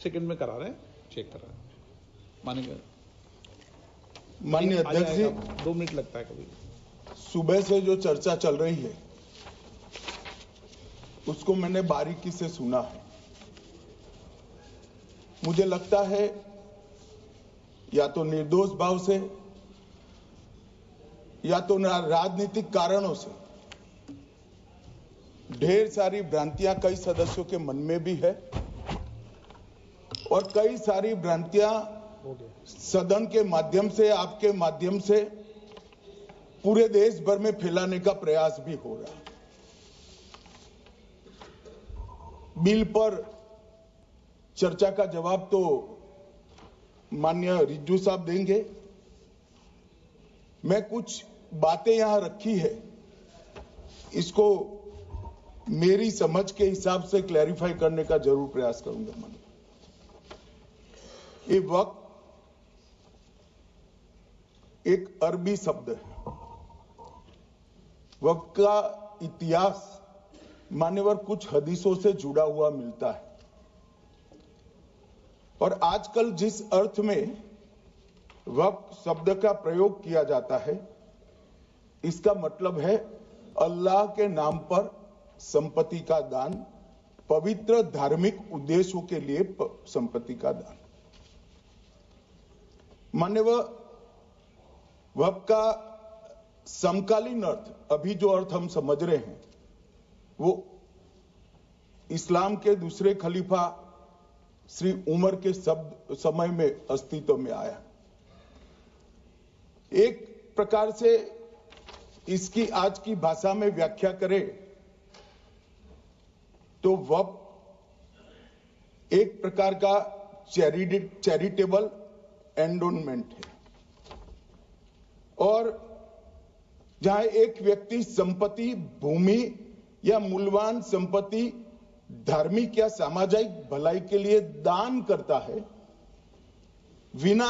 Second में करा रहे हैं, चेक करा रहे हैं। माननीय अध्यक्ष जी, 2 मिनट लगता है कभी। सुबह से जो चर्चा चल रही है उसको मैंने बारीकी से सुना है। मुझे लगता है या तो निर्दोष भाव से या तो राजनीतिक कारणों से ढेर सारी भ्रांतियां कई सदस्यों के मन में भी है और कई सारी भ्रांतियां सदन के माध्यम से, आपके माध्यम से पूरे देश भर में फैलाने का प्रयास भी हो रहा है। बिल पर चर्चा का जवाब तो माननीय रिज्जू साहब देंगे। मैं कुछ बातें यहां रखी है, इसको मेरी समझ के हिसाब से क्लैरिफाई करने का जरूर प्रयास करूंगा। ये वक्त एक अरबी शब्द है। वक्त का इतिहास मान्यवर कुछ हदीसों से जुड़ा हुआ मिलता है और आजकल जिस अर्थ में वक्त शब्द का प्रयोग किया जाता है, इसका मतलब है अल्लाह के नाम पर संपत्ति का दान, पवित्र धार्मिक उद्देश्यों के लिए संपत्ति का दान। मान्यवर वक्त का समकालीन अर्थ, अभी जो अर्थ हम समझ रहे हैं, वो इस्लाम के दूसरे खलीफा श्री उमर के समय में अस्तित्व में आया। एक प्रकार से इसकी आज की भाषा में व्याख्या करें तो वक्फ एक प्रकार का चैरिटेबल एंडोनमेंट है और जहां एक व्यक्ति संपत्ति, भूमि या मूल्यवान संपत्ति धार्मिक या सामाजिक भलाई के लिए दान करता है, बिना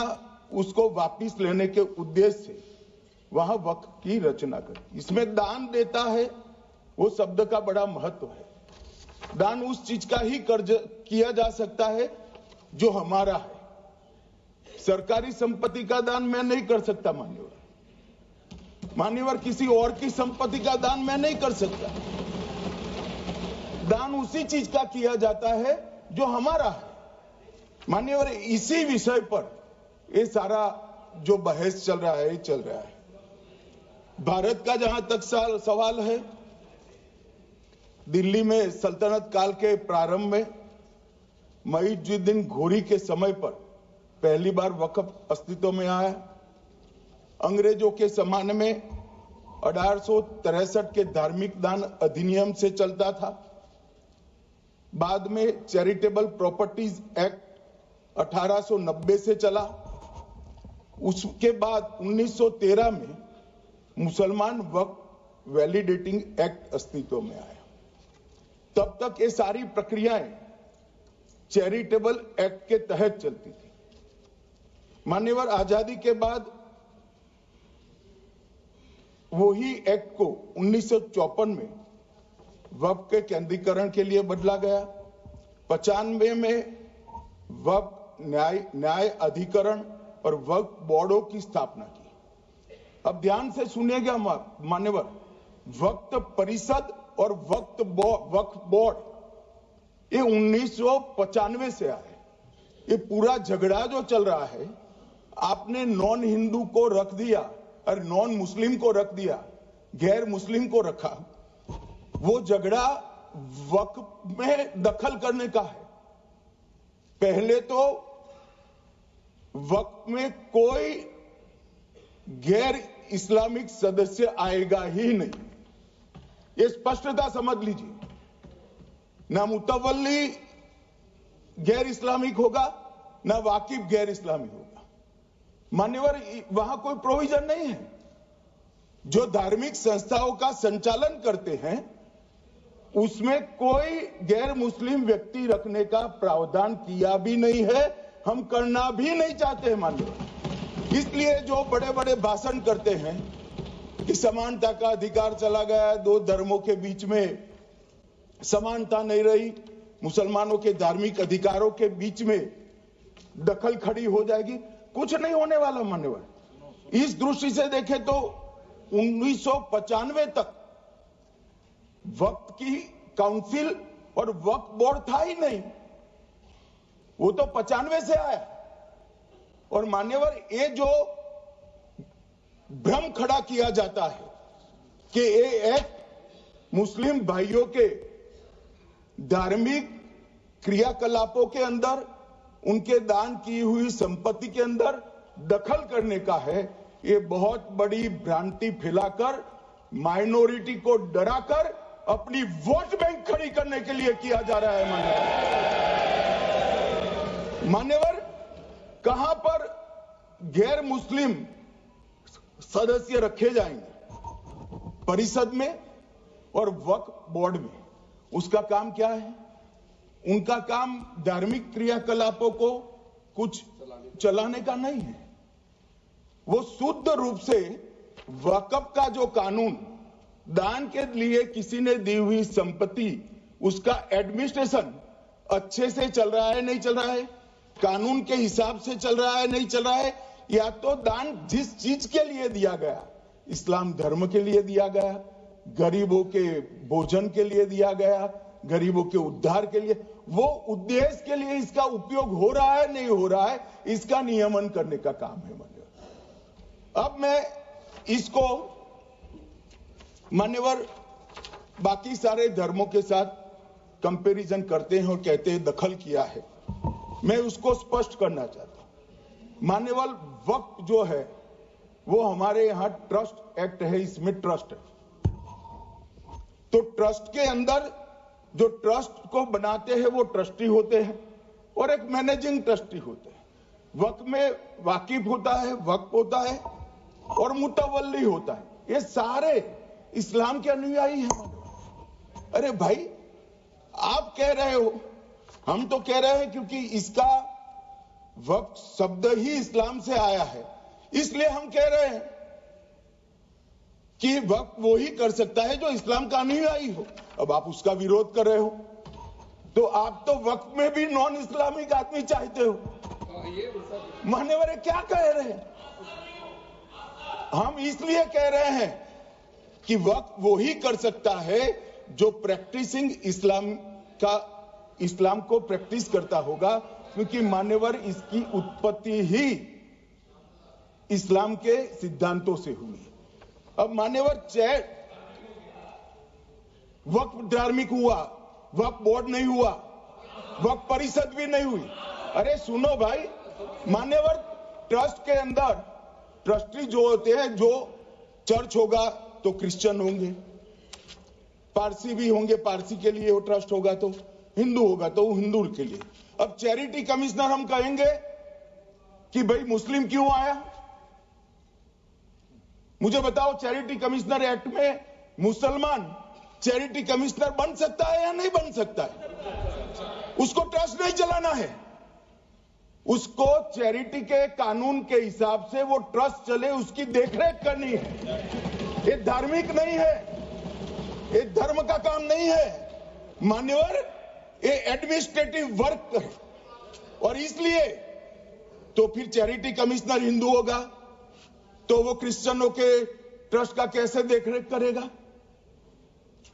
उसको वापस लेने के उद्देश्य से वहां वक्फ की रचना करती। इसमें दान देता है, वो शब्द का बड़ा महत्व है। दान उस चीज का ही कर्ज किया जा सकता है जो हमारा है। सरकारी संपत्ति का दान मैं नहीं कर सकता मान्यवर, किसी और की संपत्ति का दान मैं नहीं कर सकता। दान उसी चीज का किया जाता है जो हमारा है। मान्यवर, इसी विषय पर ये सारा जो बहस चल रहा है। भारत का जहां तक सवाल है, दिल्ली में सल्तनत काल के प्रारंभ में मुइज़्ज़ुद्दीन घोरी के समय पर पहली बार वक्फ अस्तित्व में आया। अंग्रेजों के जमाने में 1863 के धार्मिक दान अधिनियम से चलता था। बाद में चैरिटेबल प्रॉपर्टीज एक्ट 1890 से चला। उसके बाद 1913 में मुसलमान वक्फ वैलिडेटिंग एक्ट अस्तित्व में आया। तब तक ये सारी प्रक्रियाएं चैरिटेबल एक्ट के तहत चलती थी। मान्यवर, आजादी के बाद वही एक्ट को 1954 में वक्फ के केंद्रीकरण के लिए बदला गया। 95 में वक्फ न्याय अधिकरण और वक्फ बोर्डों की स्थापना की। अब ध्यान से सुनिएगा मान्यवर, वक्फ परिषद और वक्फ बोर्ड ये 1995 से आए। ये पूरा झगड़ा जो चल रहा है, आपने नॉन हिंदू को रख दिया और नॉन मुस्लिम को रख दिया, गैर मुस्लिम को रखा। वो झगड़ा वक्फ में दखल करने का है। पहले तो वक्फ में कोई गैर इस्लामिक सदस्य आएगा ही नहीं, ये स्पष्टता समझ लीजिए। ना मुतवल्ली गैर इस्लामिक होगा, ना वाकिफ गैर इस्लामिक होगा। मान्यवर, वहां कोई प्रोविजन नहीं है। जो धार्मिक संस्थाओं का संचालन करते हैं उसमें कोई गैर मुस्लिम व्यक्ति रखने का प्रावधान किया भी नहीं है, हम करना भी नहीं चाहते हैं मान्यवर। इसलिए जो बड़े बड़े भाषण करते हैं कि समानता का अधिकार चला गया, दो धर्मों के बीच में समानता नहीं रही, मुसलमानों के धार्मिक अधिकारों के बीच में दखल खड़ी हो जाएगी? कुछ नहीं होने वाला मान्यवर। इस दृष्टि से देखें तो 1995 तक वक्फ की काउंसिल और वक्फ बोर्ड था ही नहीं, वो तो 95 से आया। और मान्यवर, ये जो भ्रम खड़ा किया जाता है कि ये एक मुस्लिम भाइयों के धार्मिक क्रियाकलापों के अंदर, उनके दान की हुई संपत्ति के अंदर दखल करने का है, ये बहुत बड़ी भ्रांति फैलाकर माइनॉरिटी को डराकर अपनी वोट बैंक खड़ी करने के लिए किया जा रहा है। मान्यवर, कहां पर गैर मुस्लिम सदस्य रखे जाएंगे? परिषद में और वक्फ बोर्ड में। उसका काम क्या है? उनका काम धार्मिक क्रियाकलापों को कुछ चलाने का नहीं है। वो शुद्ध रूप से वक्फ का जो कानून, दान के लिए किसी ने दी हुई संपत्ति, उसका एडमिनिस्ट्रेशन अच्छे से चल रहा है नहीं चल रहा है, कानून के हिसाब से चल रहा है नहीं चल रहा है, या तो दान जिस चीज के लिए दिया गया, इस्लाम धर्म के लिए दिया गया, गरीबों के भोजन के लिए दिया गया, गरीबों के उद्धार के लिए, वो उद्देश्य के लिए इसका उपयोग हो रहा है नहीं हो रहा है, इसका नियमन करने का काम है मान्यवर। अब मैं इसको मान्यवर बाकी सारे धर्मों के साथ कंपैरिजन करते हैं और कहते हैं दखल किया है। मैं उसको स्पष्ट करना चाहता हूं। मान्यवर, वक्फ जो है वो हमारे यहां ट्रस्ट एक्ट है, इसमें ट्रस्ट है। तो ट्रस्ट के अंदर जो ट्रस्ट को बनाते हैं वो ट्रस्टी होते हैं और एक मैनेजिंग ट्रस्टी होते हैं। वक्फ में वाकिफ होता है, वक्फ होता है और मुतवल्ली होता है। ये सारे इस्लाम के अनुयायी हैं। अरे भाई, आप कह रहे हो, हम तो कह रहे हैं क्योंकि इसका वक्फ शब्द ही इस्लाम से आया है, इसलिए हम कह रहे हैं कि वक्फ वो ही कर सकता है जो इस्लाम का अनुयायी हो। अब आप उसका विरोध कर रहे हो, तो आप तो वक्फ में भी नॉन इस्लामिक आदमी चाहते हो। मान्यवर, क्या कह रहे हैं? हम इसलिए कह रहे हैं कि वक्फ वो ही कर सकता है जो प्रैक्टिसिंग इस्लाम को प्रैक्टिस करता होगा, क्योंकि मान्यवर इसकी उत्पत्ति ही इस्लाम के सिद्धांतों से हुई है। अब मान्यवर, वक्फ धार्मिक हुआ, वक्फ बोर्ड नहीं हुआ, वक्फ परिषद भी नहीं हुई। अरे सुनो भाई, मान्यवर, ट्रस्ट के अंदर ट्रस्टी जो होते हैं, जो चर्च होगा तो क्रिश्चियन होंगे, पारसी भी होंगे, पारसी के लिए वो ट्रस्ट होगा, तो हिंदू होगा तो हिंदू के लिए। अब चैरिटी कमिश्नर हम कहेंगे कि भाई मुस्लिम क्यों आया? मुझे बताओ, चैरिटी कमिश्नर एक्ट में मुसलमान चैरिटी कमिश्नर बन सकता है या नहीं बन सकता है? उसको ट्रस्ट नहीं चलाना है, उसको चैरिटी के कानून के हिसाब से वो ट्रस्ट चले, उसकी देखरेख करनी है। ये धार्मिक नहीं है, ये धर्म का काम नहीं है मान्यवर, ये एडमिनिस्ट्रेटिव वर्क है। और इसलिए तो फिर चैरिटी कमिश्नर हिंदू होगा तो वो क्रिश्चियनों के ट्रस्ट का कैसे देखरेख करेगा?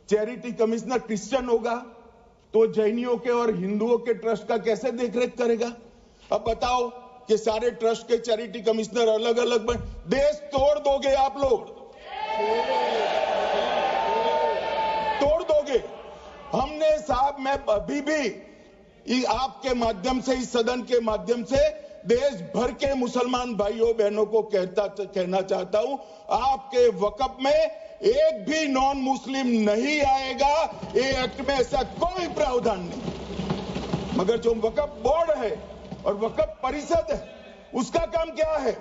चैरिटी कमिश्नर क्रिश्चियन होगा तो जैनियों के और हिंदुओं के ट्रस्ट का कैसे देखरेख करेगा? अब बताओ कि सारे ट्रस्ट के चैरिटी कमिश्नर अलग अलग बन, देश तोड़ दोगे आप लोग, तोड़ दोगे। हमने साहब, मैं अभी भी आपके माध्यम से, इस सदन के माध्यम से देश भर के मुसलमान भाइयों बहनों को कहना चाहता हूं, आपके वक्फ में एक भी नॉन मुस्लिम नहीं आएगा। ये एक्ट में ऐसा कोई प्रावधान नहीं। मगर जो वक्फ बोर्ड है और वक्फ परिषद है, उसका काम क्या है?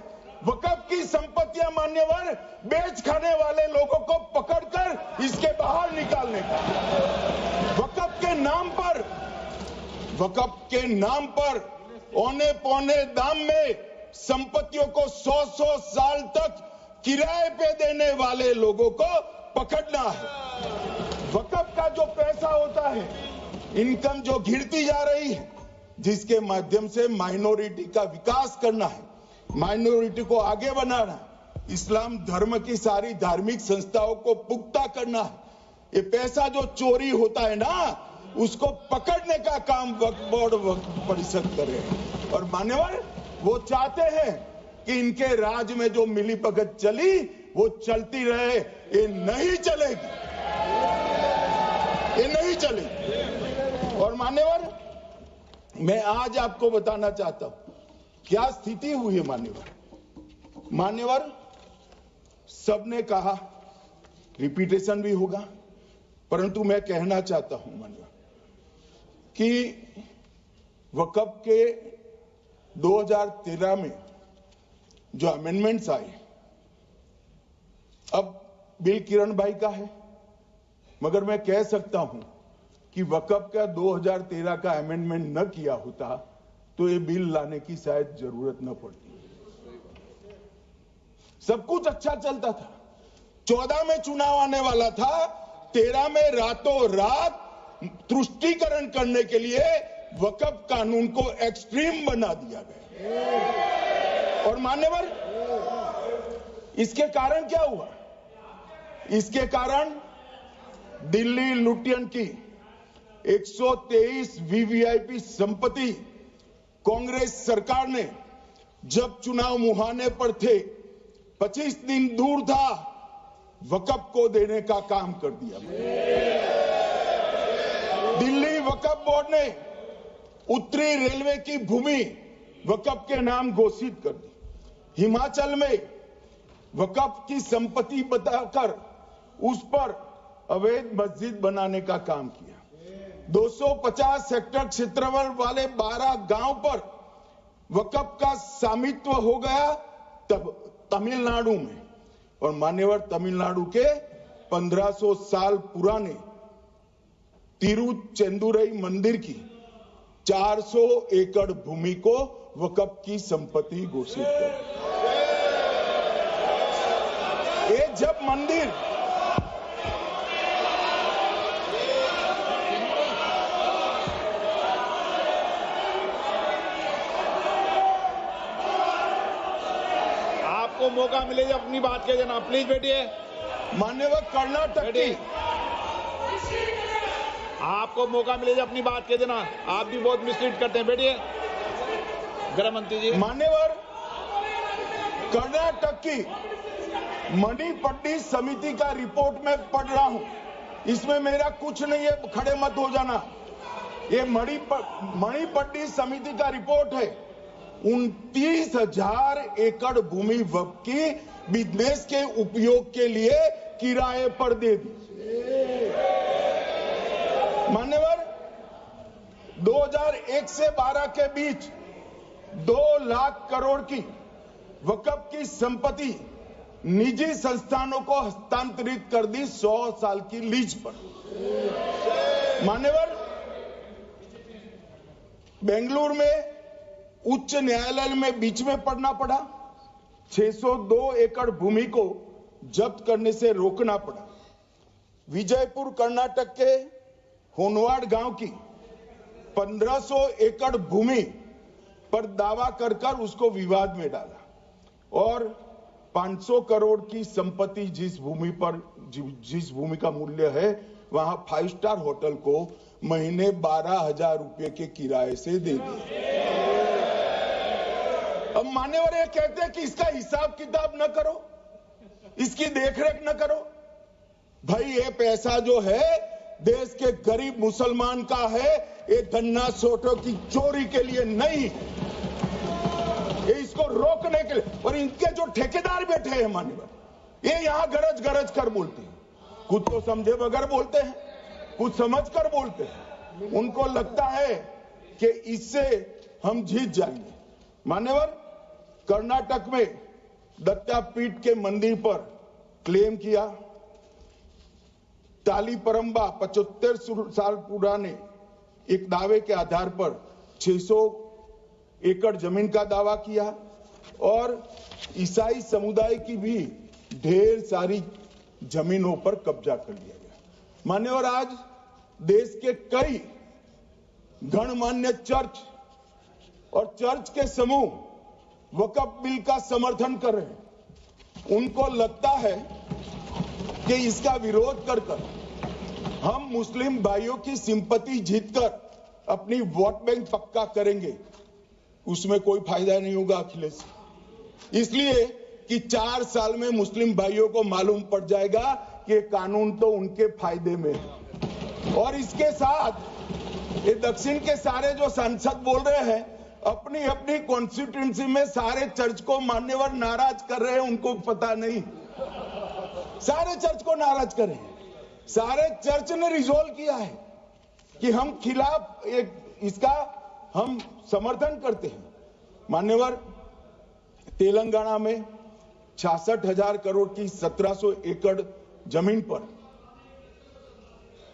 वक्फ की संपत्तियां मान्यवर बेच खाने वाले लोगों को पकड़कर इसके बाहर निकालने का। वक्फ के नाम पर औने पौने दाम में संपत्तियों को 100 साल तक किराए पे देने वाले लोगों को पकड़ना है। वक्फ का जो पैसा होता है इनकम जो गिरती जा रही है, जिसके माध्यम से माइनॉरिटी का विकास करना है, माइनॉरिटी को आगे बढ़ाना है, इस्लाम धर्म की सारी धार्मिक संस्थाओं को पुख्ता करना है। ये पैसा जो चोरी होता है ना, उसको पकड़ने का काम वक्फ बोर्ड वक्फ परिषद करे। और मान्यवर, वो चाहते हैं कि इनके राज में जो मिलीभगत चली वो चलती रहे। ये नहीं चलेगी, ये नहीं चलेगी। और मान्यवर, मैं आज आपको बताना चाहता हूं क्या स्थिति हुई है। मान्यवर, सबने कहा, रिपीटेशन भी होगा, परंतु मैं कहना चाहता हूं मान्यवर कि वक्फ के 2013 में जो अमेंडमेंट्स आए, अब बिल किरण भाई का है, मगर मैं कह सकता हूं कि वक्फ का 2013 का अमेंडमेंट न किया होता तो ये बिल लाने की शायद जरूरत न पड़ती। सब कुछ अच्छा चलता था। 14 में चुनाव आने वाला था, 13 में रातों रात तुष्टीकरण करने के लिए वक्फ कानून को एक्सट्रीम बना दिया गया। और मान्यवर, इसके कारण क्या हुआ? इसके कारण दिल्ली लुटियन की 123 वीवीआईपी संपत्ति कांग्रेस सरकार ने जब चुनाव मुहाने पर थे, 25 दिन दूर था, वक्फ को देने का काम कर दिया। दिल्ली वक्फ बोर्ड ने उत्तरी रेलवे की भूमि वक्फ के नाम घोषित कर दी। हिमाचल में वक्फ की संपत्ति बताकर उस पर अवैध मस्जिद बनाने का काम किया। 250 हेक्टेयर क्षेत्रफल वाले 12 गांव पर वक्फ का स्वामित्व हो गया तब तमिलनाडु में। और मान्यवर, तमिलनाडु के 1500 साल पुराने तिरुचेंदुरई मंदिर की 400 एकड़ भूमि को वक्फ की संपत्ति घोषित कर। ये जब मंदिर आपको मौका मिले जब अपनी बात कह देना, प्लीज बैठिए। मान्यवर, कर्नाटक की, आपको मौका मिले जब अपनी बात कह देना। आप भी बहुत मिसलीड करते हैं, बैठिए। गृह मंत्री जी। मान्यवर, कर्नाटक की मणिपट्टी समिति का रिपोर्ट में पढ़ रहा हूं, इसमें मेरा कुछ नहीं है, खड़े मत हो जाना। ये मणिपट्टी समिति का रिपोर्ट है। 29,000 एकड़ भूमि वक्फ की बिजनेस के उपयोग के लिए किराए पर दे दी। मान्यवर, 2001 से 12 के बीच 2 लाख करोड़ की वक्फ की संपत्ति निजी संस्थानों को हस्तांतरित कर दी 100 साल की लीज पर। मान्यवर, बेंगलुरु में उच्च न्यायालय में बीच में पढ़ना पड़ा, 602 एकड़ भूमि को जब्त करने से रोकना पड़ा। विजयपुर कर्नाटक के होनवाड़ गांव की 1500 एकड़ भूमि पर दावा कर उसको विवाद में डाला और 500 करोड़ की संपत्ति जिस भूमि का मूल्य है, वहां 5 स्टार होटल को महीने 12,000 रुपए के किराए से दे दिया। अब मान्यवर ये कहते हैं कि इसका हिसाब किताब न करो, इसकी देखरेख न करो। भाई, ये पैसा जो है देश के गरीब मुसलमान का है, ये गन्ना सोटों की चोरी के लिए नहीं, ये इसको रोकने के लिए। और इनके जो ठेकेदार बैठे हैं मान्यवर, ये यहां गरज गरज कर बोलते हैं, खुद तो समझे बगैर बोलते हैं, कुछ समझ कर बोलते हैं। उनको लगता है कि इससे हम जीत जाएंगे। मान्यवर, कर्नाटक में दत्तापीठ के मंदिर पर क्लेम किया, तालीपरंबा 75 साल पुराने एक दावे के आधार पर 600 एकड़ जमीन का दावा किया और ईसाई समुदाय की भी ढेर सारी जमीनों पर कब्जा कर लिया गया। मान्यवर, आज देश के कई गणमान्य चर्च और चर्च के समूह वक्फ बिल का समर्थन कर रहे हैं। उनको लगता है कि इसका विरोध कर हम मुस्लिम भाइयों की सिंपैथी जीतकर अपनी वोट बैंक पक्का करेंगे। उसमें कोई फायदा नहीं होगा अखिलेश, इसलिए कि 4 साल में मुस्लिम भाइयों को मालूम पड़ जाएगा कि कानून तो उनके फायदे में है। और इसके साथ ये दक्षिण के सारे जो सांसद बोल रहे हैं, अपनी अपनी कॉन्स्टिट्यूंसी में सारे चर्च को मान्यवर नाराज कर रहे हैं, उनको पता नहीं, सारे चर्च को नाराज कर रहे हैं। सारे चर्च ने रिजोल्व किया है कि हम खिलाफ इसका हम समर्थन करते हैं। मान्यवर, तेलंगाना में 66,000 करोड़ की 1700 एकड़ जमीन पर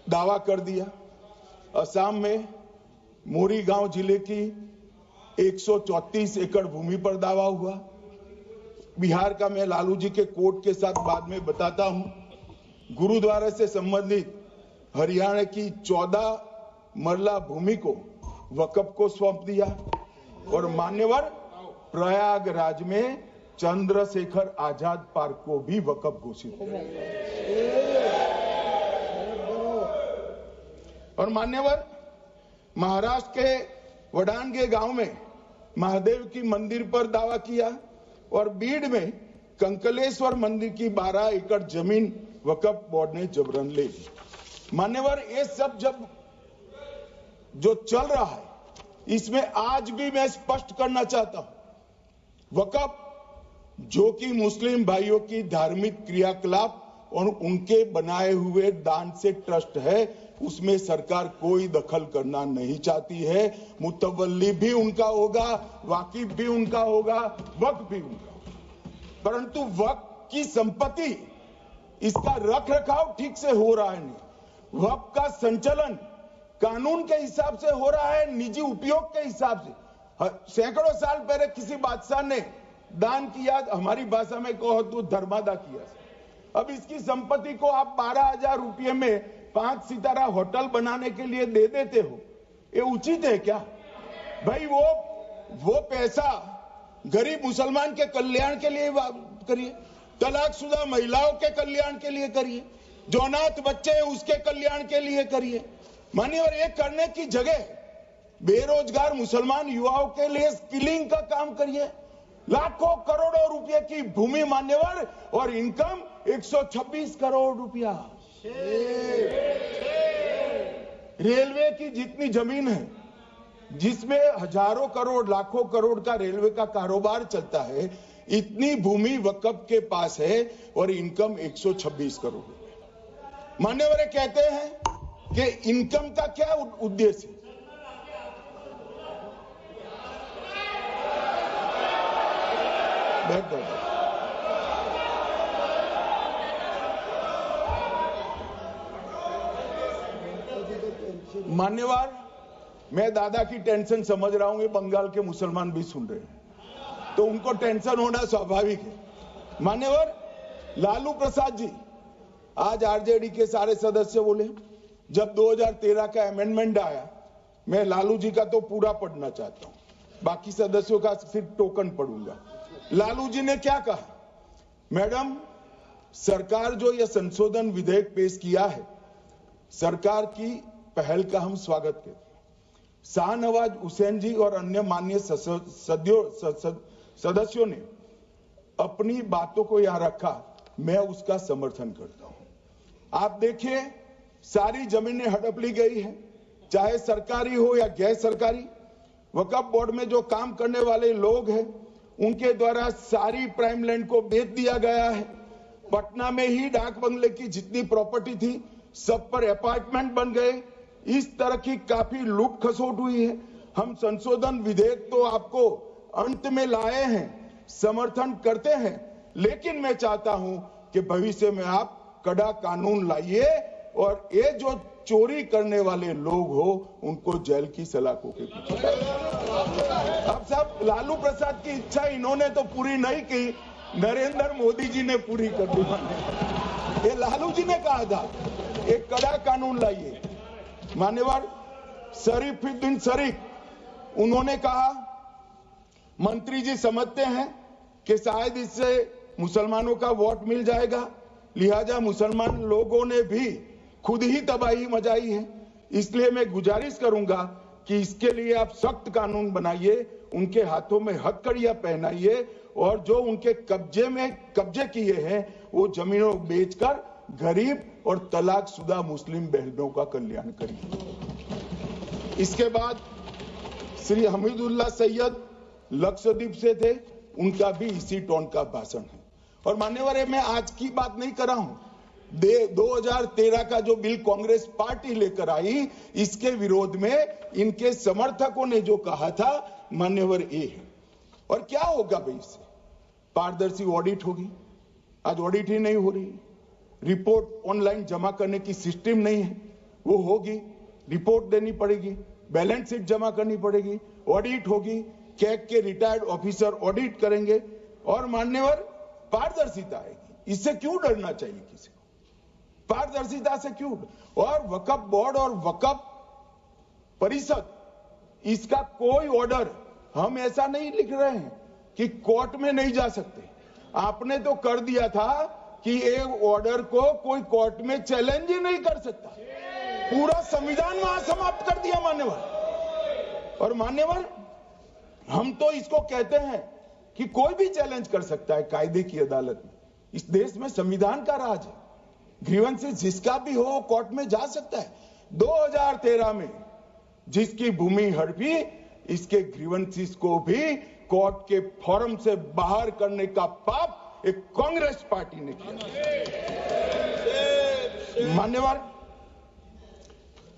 दावा कर दिया। असम में मोरीगांव जिले की 134 एकड़ भूमि पर दावा हुआ। बिहार का मैं लालू जी के कोर्ट के साथ बाद में बताता हूं। गुरुद्वारा से संबंधित हरियाणा की 14 मरला भूमि को वक्फ को सौंप दिया। और मान्यवर, प्रयागराज में चंद्रशेखर आजाद पार्क को भी वक्फ घोषित किया। और मान्यवर, महाराष्ट्र के वडानगे गांव में महादेव की मंदिर पर दावा किया। और बीड में कंकलेश्वर मंदिर की 12 एकड़ जमीन वक्फ बोर्ड ने जबरन ले ली। मान्यवर, ये सब जब जो चल रहा है, इसमें आज भी मैं स्पष्ट करना चाहता हूं, वक्फ जो कि मुस्लिम भाइयों की धार्मिक क्रियाकलाप और उनके बनाए हुए दान से ट्रस्ट है, उसमें सरकार कोई दखल करना नहीं चाहती है। मुतवल्ली भी उनका होगा, वाकिफ भी उनका होगा, वक्फ भी उनका होगा। परंतु वक्फ की संपत्ति, इसका रख रखाव ठीक से हो रहा है नहीं। वक्फ का संचालन कानून के हिसाब से हो रहा है, निजी उपयोग के हिसाब से। सैकड़ों साल पहले किसी बादशाह ने दान किया, हमारी भाषा में कहो तो धर्मादा किया। अब इसकी संपत्ति को आप 12,000 रुपये में 5 सितारा होटल बनाने के लिए दे देते हो, ये उचित है क्या भाई? वो पैसा गरीब मुसलमान के कल्याण के लिए करिए, तलाकशुदा महिलाओं के कल्याण के लिए करिए, जो अनाथ बच्चे हैं उसके कल्याण के लिए करिए। मानिए, और ये करने की जगह बेरोजगार मुसलमान युवाओं के लिए स्किलिंग का काम करिए। लाखों करोड़ों रुपए की भूमि मान्यवर, और इनकम 126 करोड़ रुपया। रेलवे की जितनी जमीन है, जिसमें हजारों करोड़ लाखों करोड़ का रेलवे का कारोबार चलता है, इतनी भूमि वक्फ के पास है और इनकम 126 करोड़ रुपए। मान्यवर कहते हैं कि इनकम का क्या उद्देश्य है? बैठ जाओ। मान्यवर, मैं दादा की टेंशन समझ रहा हूं, ये बंगाल के मुसलमान भी सुन रहे हैं, तो उनको टेंशन होना स्वाभाविक है। मान्यवर, लालू प्रसाद जी, आज आरजेडी के सारे सदस्य बोले, जब 2013 का अमेंडमेंट आया, मैं लालू जी का तो पूरा पढ़ना चाहता हूं, बाकी सदस्यों का सिर्फ टोकन पढ़ूंगा। लालू जी ने क्या कहा? मैडम, सरकार जो यह संशोधन विधेयक पेश किया है, सरकार की पहल का हम स्वागत करते हैं। शाहनवाज हुसैन जी और अन्य माननीय सदस्यों ने अपनी बातों को यहां रखा, मैं उसका समर्थन करता हूं। आप देखिए, सारी जमीनें हड़प ली गई है, चाहे सरकारी हो या गैर सरकारी। वक्फ बोर्ड में जो काम करने वाले लोग हैं, उनके द्वारा सारी प्राइम लैंड को बेच दिया गया है। पटना में ही डाक बंगले की जितनी प्रॉपर्टी थी, सब पर अपार्टमेंट बन गए। इस तरह की काफी लूट खसोट हुई है। हम संशोधन विधेयक तो आपको अंत में लाए हैं, समर्थन करते हैं, लेकिन मैं चाहता हूं कि भविष्य में आप कड़ा कानून लाइए और ये जो चोरी करने वाले लोग हो, उनको जेल की सलाखों के पीछे। अब सब लालू प्रसाद की इच्छा इन्होंने तो पूरी नहीं की, नरेंद्र मोदी जी ने पूरी कर दी। ये लालू जी ने कहा था, एक कड़ा कानून लाइए। मान्यवर, शरीफुद्दीन शरीफ, उन्होंने कहा मंत्री जी समझते हैं कि शायद इससे मुसलमानों का वोट मिल जाएगा, लिहाजा मुसलमान लोगों ने भी खुद ही तबाही मचाई है, इसलिए मैं गुजारिश करूंगा कि इसके लिए आप सख्त कानून बनाइए, उनके हाथों में हथकड़ियां पहनाइए और जो उनके कब्जे किए हैं वो जमीनों बेचकर गरीब और तलाकशुदा मुस्लिम बहनों का कल्याण करिए। इसके बाद श्री हमीदुल्लाह सैयद लक्षद्वीप से थे, उनका भी इसी टोन का भाषण है। और मान्यवर, मैं आज की बात नहीं कर रहा हूं, 2013 का जो बिल कांग्रेस पार्टी लेकर आई, इसके विरोध में इनके समर्थकों ने जो कहा था, मान्यवर ये है। और क्या होगा भाई इससे? पारदर्शी ऑडिट होगी, आज ऑडिट ही नहीं हो रही, रिपोर्ट ऑनलाइन जमा करने की सिस्टम नहीं है, वो होगी, रिपोर्ट देनी पड़ेगी, बैलेंस शीट जमा करनी पड़ेगी, ऑडिट होगी, कैग के रिटायर्ड ऑफिसर ऑडिट करेंगे और मान्यवर पारदर्शिता आएगी। इससे क्यों डरना चाहिए किसी को? पारदर्शिता से क्यों? और वक्फ बोर्ड और वक्फ परिषद, इसका कोई ऑर्डर हम ऐसा नहीं लिख रहे हैं कि कोर्ट में नहीं जा सकते। आपने तो कर दिया था कि एक ऑर्डर को कोई कोर्ट में चैलेंज ही नहीं कर सकता, पूरा संविधान वहां समाप्त कर दिया मान्यवर। और मान्यवर, हम तो इसको कहते हैं कि कोई भी चैलेंज कर सकता है कायदे की अदालत में। इस देश में संविधान का राज है, ग्रीवेंसेस जिसका भी हो कोर्ट में जा सकता है। 2013 में जिसकी भूमि हड़पी, इसके ग्रीवेंसेस को भी कोर्ट के फोरम से बाहर करने का पाप एक कांग्रेस पार्टी ने किया। मान्यवर,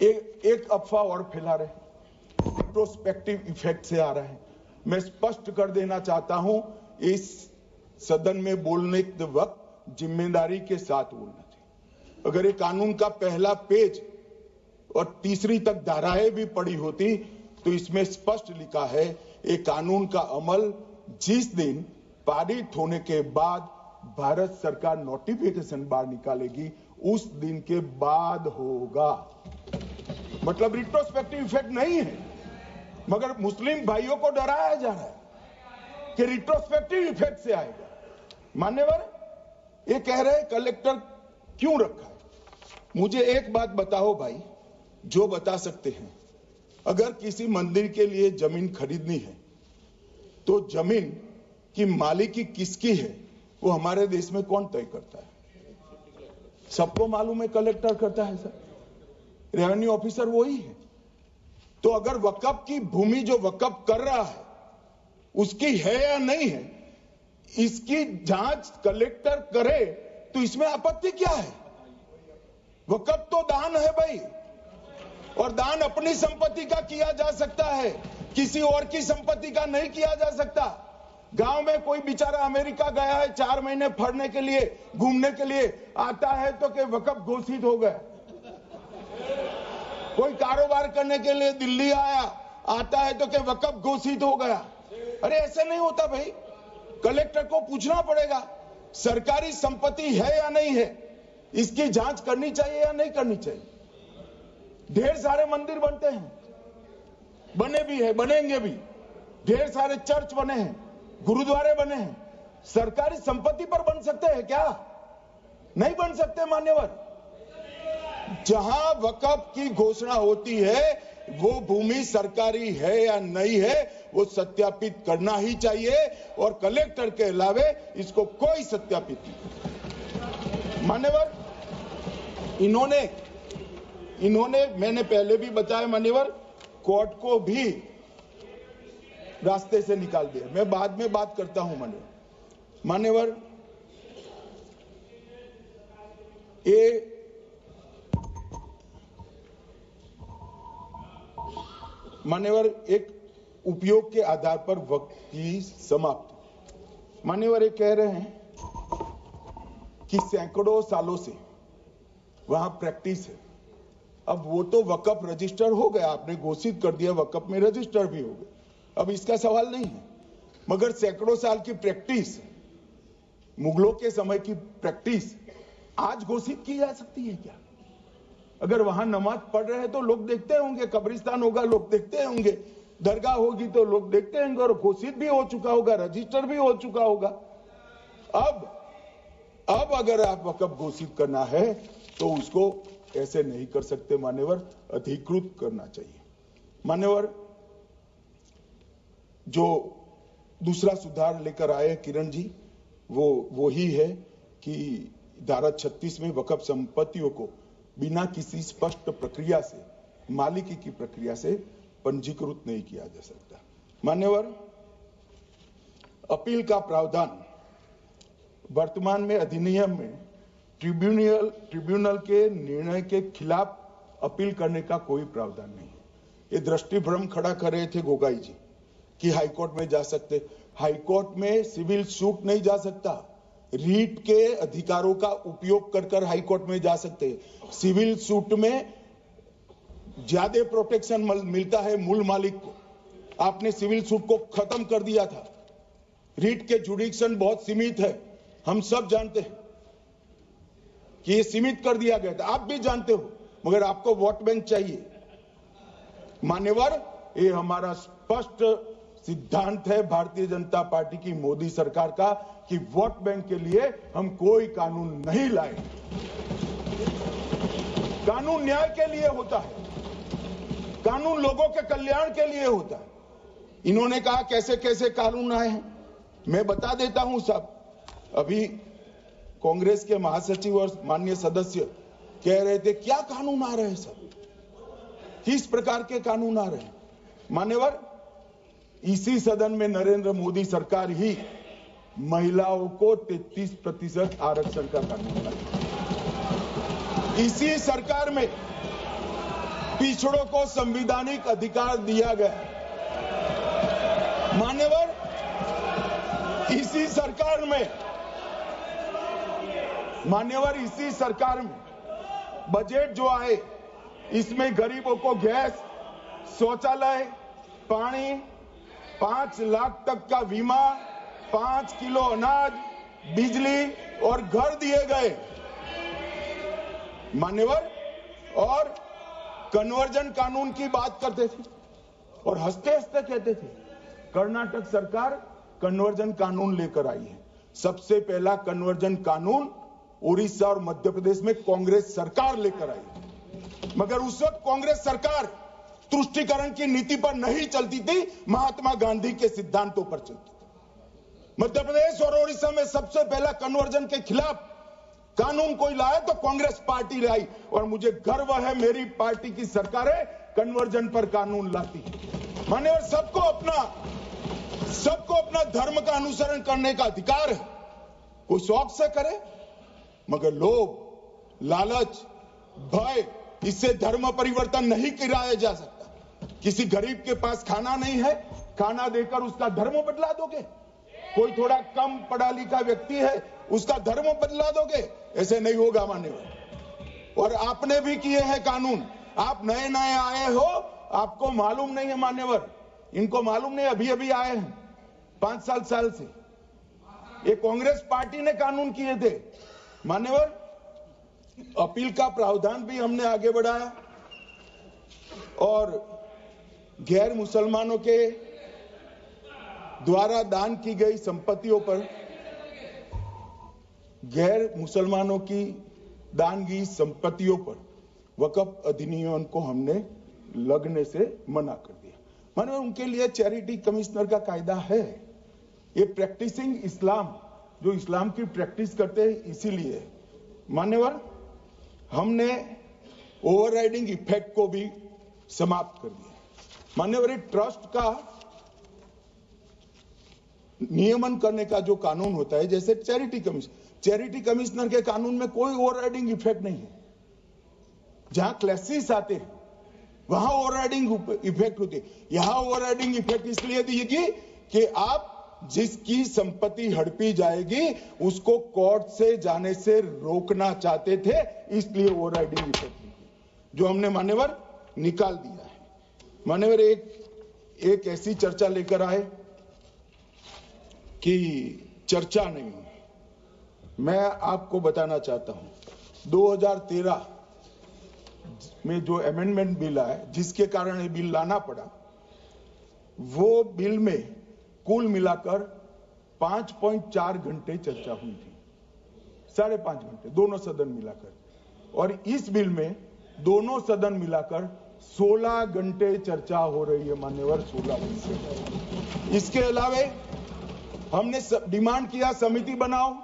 एक अफवाह और फैला रहे, रिट्रोस्पेक्टिव इफेक्ट से आ रहा है। मैं स्पष्ट कर देना चाहता हूं, इस सदन में बोलने के वक्त जिम्मेदारी के साथ बोलना चाहिए। अगर ये कानून का पहला पेज और तीसरी तक धाराएं भी पड़ी होती तो इसमें स्पष्ट लिखा है, ये कानून का अमल जिस दिन पारित होने के बाद भारत सरकार नोटिफिकेशन बाहर निकालेगी, उस दिन के बाद होगा। मतलब रिट्रोस्पेक्टिव इफेक्ट नहीं है, मगर मुस्लिम भाइयों को डराया जा रहा है कि रिट्रोस्पेक्टिव इफेक्ट से आएगा। मान्यवर, ये कह रहे कलेक्टर क्यों रखा है? मुझे एक बात बताओ भाई, जो बता सकते हैं, अगर किसी मंदिर के लिए जमीन खरीदनी है तो जमीन की मालिकी किसकी है वो हमारे देश में कौन तय करता है? सबको मालूम है, कलेक्टर करता है सर, रेवेन्यू ऑफिसर वही है। तो अगर वक्फ की भूमि जो वक्फ कर रहा है उसकी है या नहीं है, इसकी जांच कलेक्टर करे तो इसमें आपत्ति क्या है? वक्फ तो दान है भाई, और दान अपनी संपत्ति का किया जा सकता है, किसी और की संपत्ति का नहीं किया जा सकता। गांव में कोई बेचारा अमेरिका गया है 4 महीने पढ़ने के लिए, घूमने के लिए, आता है तो कि वक्फ घोषित हो गया। कोई कारोबार करने के लिए दिल्ली आया, आता है तो कि वक्फ घोषित हो गया। अरे ऐसे नहीं होता भाई, कलेक्टर को पूछना पड़ेगा सरकारी संपत्ति है या नहीं है, इसकी जांच करनी चाहिए या नहीं करनी चाहिए। ढेर सारे मंदिर बनते हैं, बने भी है, बनेंगे भी, ढेर सारे चर्च बने हैं, गुरुद्वारे बने हैं, सरकारी संपत्ति पर बन सकते हैं क्या? नहीं बन सकते मान्यवर। जहां वक्फ की घोषणा होती है वो भूमि सरकारी है या नहीं है वो सत्यापित करना ही चाहिए, और कलेक्टर के अलावे इसको कोई सत्यापित नहीं। मान्यवर, इन्होंने मैंने पहले भी बताया मान्यवर, कोर्ट को भी रास्ते से निकाल दिया। मैं बाद में बात करता हूं मान्यवर, ये मान्यवर एक उपयोग के आधार पर वक्त की समाप्ति। मान्यवर ये कह रहे हैं कि सैकड़ों सालों से वहां प्रैक्टिस है। अब वो तो वक्फ रजिस्टर हो गया, आपने घोषित कर दिया, वक्फ में रजिस्टर भी हो गए, अब इसका सवाल नहीं है। मगर सैकड़ों साल की प्रैक्टिस, मुगलों के समय की प्रैक्टिस आज घोषित की जा सकती है क्या? अगर वहां नमाज पढ़ रहे हैं तो लोग देखते होंगे, कब्रिस्तान होगा लोग देखते होंगे, दरगाह होगी तो लोग देखते होंगे, और घोषित भी हो चुका होगा, रजिस्टर भी हो चुका होगा। अब अगर आप वक्फ घोषित करना है तो उसको ऐसे नहीं कर सकते मान्यवर, अधिकृत करना चाहिए। मान्यवर, जो दूसरा सुधार लेकर आए किरण जी, वो ही है कि धारा 36 में वक्फ संपत्तियों को बिना किसी स्पष्ट प्रक्रिया से, मालिकी की प्रक्रिया से पंजीकृत नहीं किया जा सकता। मान्यवर, अपील का प्रावधान वर्तमान में अधिनियम में ट्रिब्यूनल के निर्णय के खिलाफ अपील करने का कोई प्रावधान नहीं है। ये दृष्टि भ्रम खड़ा कर रहे थे गोगाई जी कि हाईकोर्ट में जा सकते। हाईकोर्ट में सिविल सूट नहीं जा सकता, रीट के अधिकारों का उपयोग कर हाईकोर्ट में जा सकते। सिविल सूट में ज्यादा प्रोटेक्शन मिलता है मूल मालिक को। आपने सिविल सूट को खत्म कर दिया था। रीट के जुडिक्शन बहुत सीमित है, हम सब जानते हैं कि ये सीमित कर दिया गया था, आप भी जानते हो, मगर आपको वोट बैंक चाहिए। मान्यवर, ये हमारा स्पष्ट सिद्धांत है भारतीय जनता पार्टी की, मोदी सरकार का, कि वोट बैंक के लिए हम कोई कानून नहीं लाए। कानून न्याय के लिए होता है, कानून लोगों के कल्याण के लिए होता है। इन्होंने कहा कैसे कैसे कानून आए हैं, मैं बता देता हूं सब। अभी कांग्रेस के महासचिव और माननीय सदस्य कह रहे थे क्या कानून आ रहे हैं सब, किस प्रकार के कानून आ रहे हैं। मान्यवर, इसी सदन में नरेंद्र मोदी सरकार ही महिलाओं को 33% आरक्षण का कानून लाई। इसी सरकार में पिछड़ों को संवैधानिक अधिकार दिया गया। मान्यवर, इसी सरकार में बजट जो आए, इसमें गरीबों को गैस, शौचालय, पानी, 5 लाख तक का बीमा, 5 किलो अनाज, बिजली और घर दिए गए। मान्यवर, और कन्वर्जन कानून की बात करते थे और हंसते हंसते कहते थे कर्नाटक सरकार कन्वर्जन कानून लेकर आई है। सबसे पहला कन्वर्जन कानून उड़ीसा और मध्य प्रदेश में कांग्रेस सरकार लेकर आई, मगर उस वक्त कांग्रेस सरकार तुष्टीकरण की नीति पर नहीं चलती थी, महात्मा गांधी के सिद्धांतों पर चलती थी। मध्य प्रदेश और उड़ीसा में सबसे पहला कन्वर्जन के खिलाफ कानून कोई लाया तो कांग्रेस पार्टी लाई, और मुझे गर्व है मेरी पार्टी की सरकारें कन्वर्जन पर कानून लाती है। मान्यवर, सबको अपना धर्म का अनुसरण करने का अधिकार है, कोई शौक से करे, मगर लोभ, लालच, भय, इससे धर्म परिवर्तन नहीं कराया जा सकता। किसी गरीब के पास खाना नहीं है, खाना देकर उसका धर्म बदला दोगे? कोई थोड़ा कम पढ़ा लिखा व्यक्ति है, उसका धर्म बदला दोगे? ऐसे नहीं होगा मान्यवर। और आपने भी किए हैं कानून, आप नए नए आए हो, आपको मालूम नहीं है मान्यवर, इनको मालूम नहीं, अभी अभी आए हैं 5 साल से। ये कांग्रेस पार्टी ने कानून किए थे मान्यवर। अपील का प्रावधान भी हमने आगे बढ़ाया, और गैर मुसलमानों के द्वारा दान की गई संपत्तियों पर, गैर मुसलमानों की दान की संपत्तियों पर वक्फ अधिनियम को हमने लगने से मना कर दिया। माने उनके लिए चैरिटी कमिश्नर का कायदा है। ये प्रैक्टिसिंग इस्लाम, जो इस्लाम की प्रैक्टिस करते हैं, इसीलिए मान्यवर हमने ओवरराइडिंग इफेक्ट को भी समाप्त कर दिया। मान्यवर, ट्रस्ट का नियमन करने का जो कानून होता है, जैसे चैरिटी कमिश्नर के कानून में कोई ओवरराइडिंग इफेक्ट नहीं है। जहां क्लासेस आते हैं वहां ओवरराइडिंग इफेक्ट होती है। यहां ओवरराइडिंग इफेक्ट इसलिए दिएगी कि आप जिसकी संपत्ति हड़पी जाएगी उसको कोर्ट से जाने से रोकना चाहते थे, इसलिए ओवरराइडिंग इफेक्ट जो हमने मान्यवर निकाल दिया है। मान्यवर, एक ऐसी चर्चा लेकर आए कि चर्चा नहीं हुई। मैं आपको बताना चाहता हूं, 2013 में जो अमेंडमेंट बिल आया, जिसके कारण ये बिल लाना पड़ा, वो बिल में कुल मिलाकर 5.4 घंटे चर्चा हुई थी, 5.5 घंटे दोनों सदन मिलाकर। और इस बिल में दोनों सदन मिलाकर 16 घंटे चर्चा हो रही है मान्यवर, 16 घंटे। इसके अलावे हमने डिमांड किया समिति बनाओ,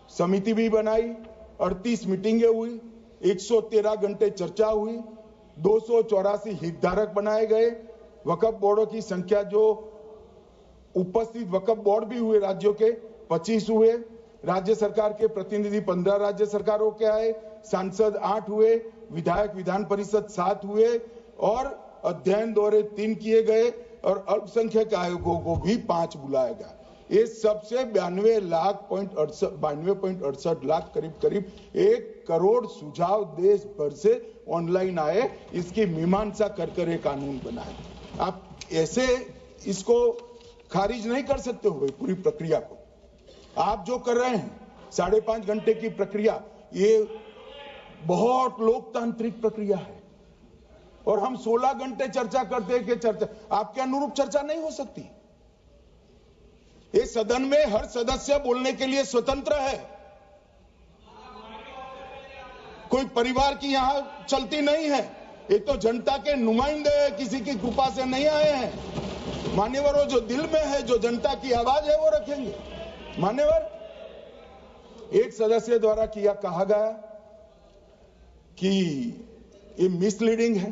समिति भी बनाई, 38 मीटिंगें हुई, 113 घंटे चर्चा हुई, 284 हितधारक बनाए गए, वक्फ बोर्डों की संख्या जो उपस्थित वक्फ बोर्ड भी हुए राज्यों के 25 हुए, राज्य सरकार के प्रतिनिधि 15 राज्य सरकारों के आए, सांसद 8 हुए, विधायक विधान परिषद 7 हुए और अध्ययन दौरे 3 किए गए और अल्पसंख्यक आयोगों को भी 5 बुलाया गया। ये सबसे 92.68 लाख करीब 1 करोड़ सुझाव देश भर से ऑनलाइन आए, इसकी मीमांसा कर ये कानून बना है। आप ऐसे इसको खारिज नहीं कर सकते हो पूरी प्रक्रिया को। आप जो कर रहे हैं 5.5 घंटे की प्रक्रिया, ये बहुत लोकतांत्रिक प्रक्रिया है और हम 16 घंटे चर्चा करते हैं कि चर्चा आपके अनुरूप चर्चा नहीं हो सकती। ये सदन में हर सदस्य बोलने के लिए स्वतंत्र है, कोई परिवार की यहां चलती नहीं है। ये तो जनता के नुमाइंदे हैं, किसी की कृपा से नहीं आए हैं। मान्यवर, जो दिल में है, जो जनता की आवाज है, वो रखेंगे। मान्यवर, एक सदस्य द्वारा कहा गया कि ये मिसलीडिंग है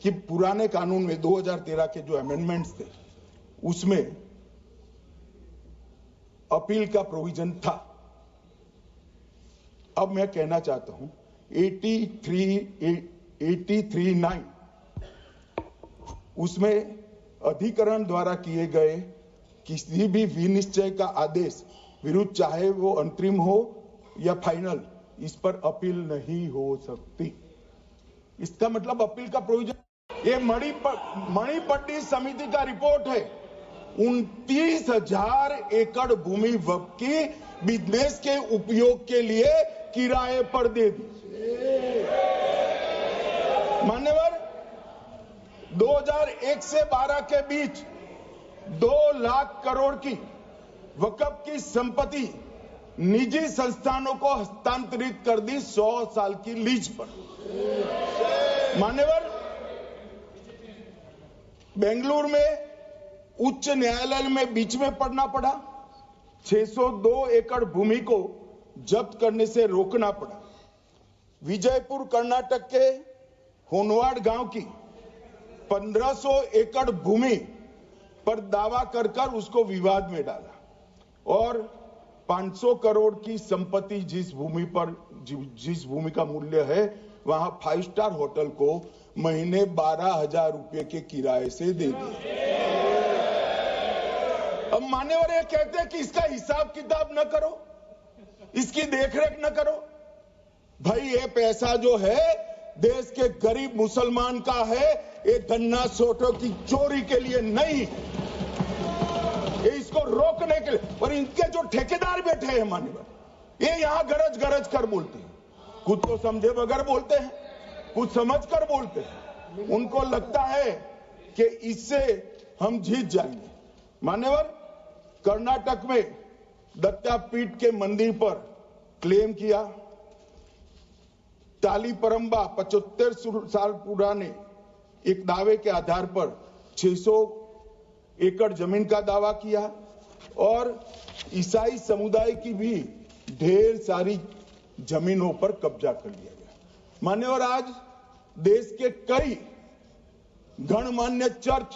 कि पुराने कानून में 2013 के जो अमेंडमेंट्स थे उसमें अपील का प्रोविजन था। अब मैं कहना चाहता हूं 83(9) उसमें अधिकरण द्वारा किए गए किसी भी विनिश्चय का आदेश विरुद्ध, चाहे वो अंतरिम हो या फाइनल, इस पर अपील नहीं हो सकती। इसका मतलब अपील का प्रोविजन, ये मणिपट्टी समिति का रिपोर्ट है। 29,000 एकड़ भूमि वक्फ की बिजनेस के उपयोग के लिए किराए पर दे दी। मान्यवर, 2001 से 12 के बीच 2 लाख करोड़ की वक्फ की संपत्ति निजी संस्थानों को हस्तांतरित कर दी 100 साल की लीज पर। मान्यवर, बेंगलुरु में उच्च न्यायालय में बीच में पड़ना पड़ा, 602 एकड़ भूमि को जब्त करने से रोकना पड़ा। विजयपुर कर्नाटक के होनवाड़ गांव की 1500 एकड़ भूमि पर दावा कर उसको विवाद में डाला और 500 करोड़ की संपत्ति जिस भूमि का मूल्य है, वहां 5 स्टार होटल को महीने 12,000 रुपए के किराए से दे दिया। अब मान्यवर ये कहते हैं कि इसका हिसाब किताब न करो, इसकी देखरेख न करो। भाई, ये पैसा जो है देश के गरीब मुसलमान का है, ये गन्ना सोटों की चोरी के लिए नहीं, ये इसको रोकने के लिए। और इनके जो ठेकेदार बैठे हैं मान्यवर, ये यहां गरज कर बोलते हैं, कुछ तो समझे बगैर बोलते हैं, कुछ समझ कर बोलते हैं। उनको लगता है कि इससे हम जीत जाएंगे। मान्यवर, कर्नाटक में दत्तापीठ के मंदिर पर क्लेम किया, तालीपरंबा 75 साल पुराने एक दावे के आधार पर 600 एकड़ जमीन का दावा किया और ईसाई समुदाय की भी ढेर सारी जमीनों पर कब्जा कर लिया गया। मान्यवर, आज देश के कई गणमान्य चर्च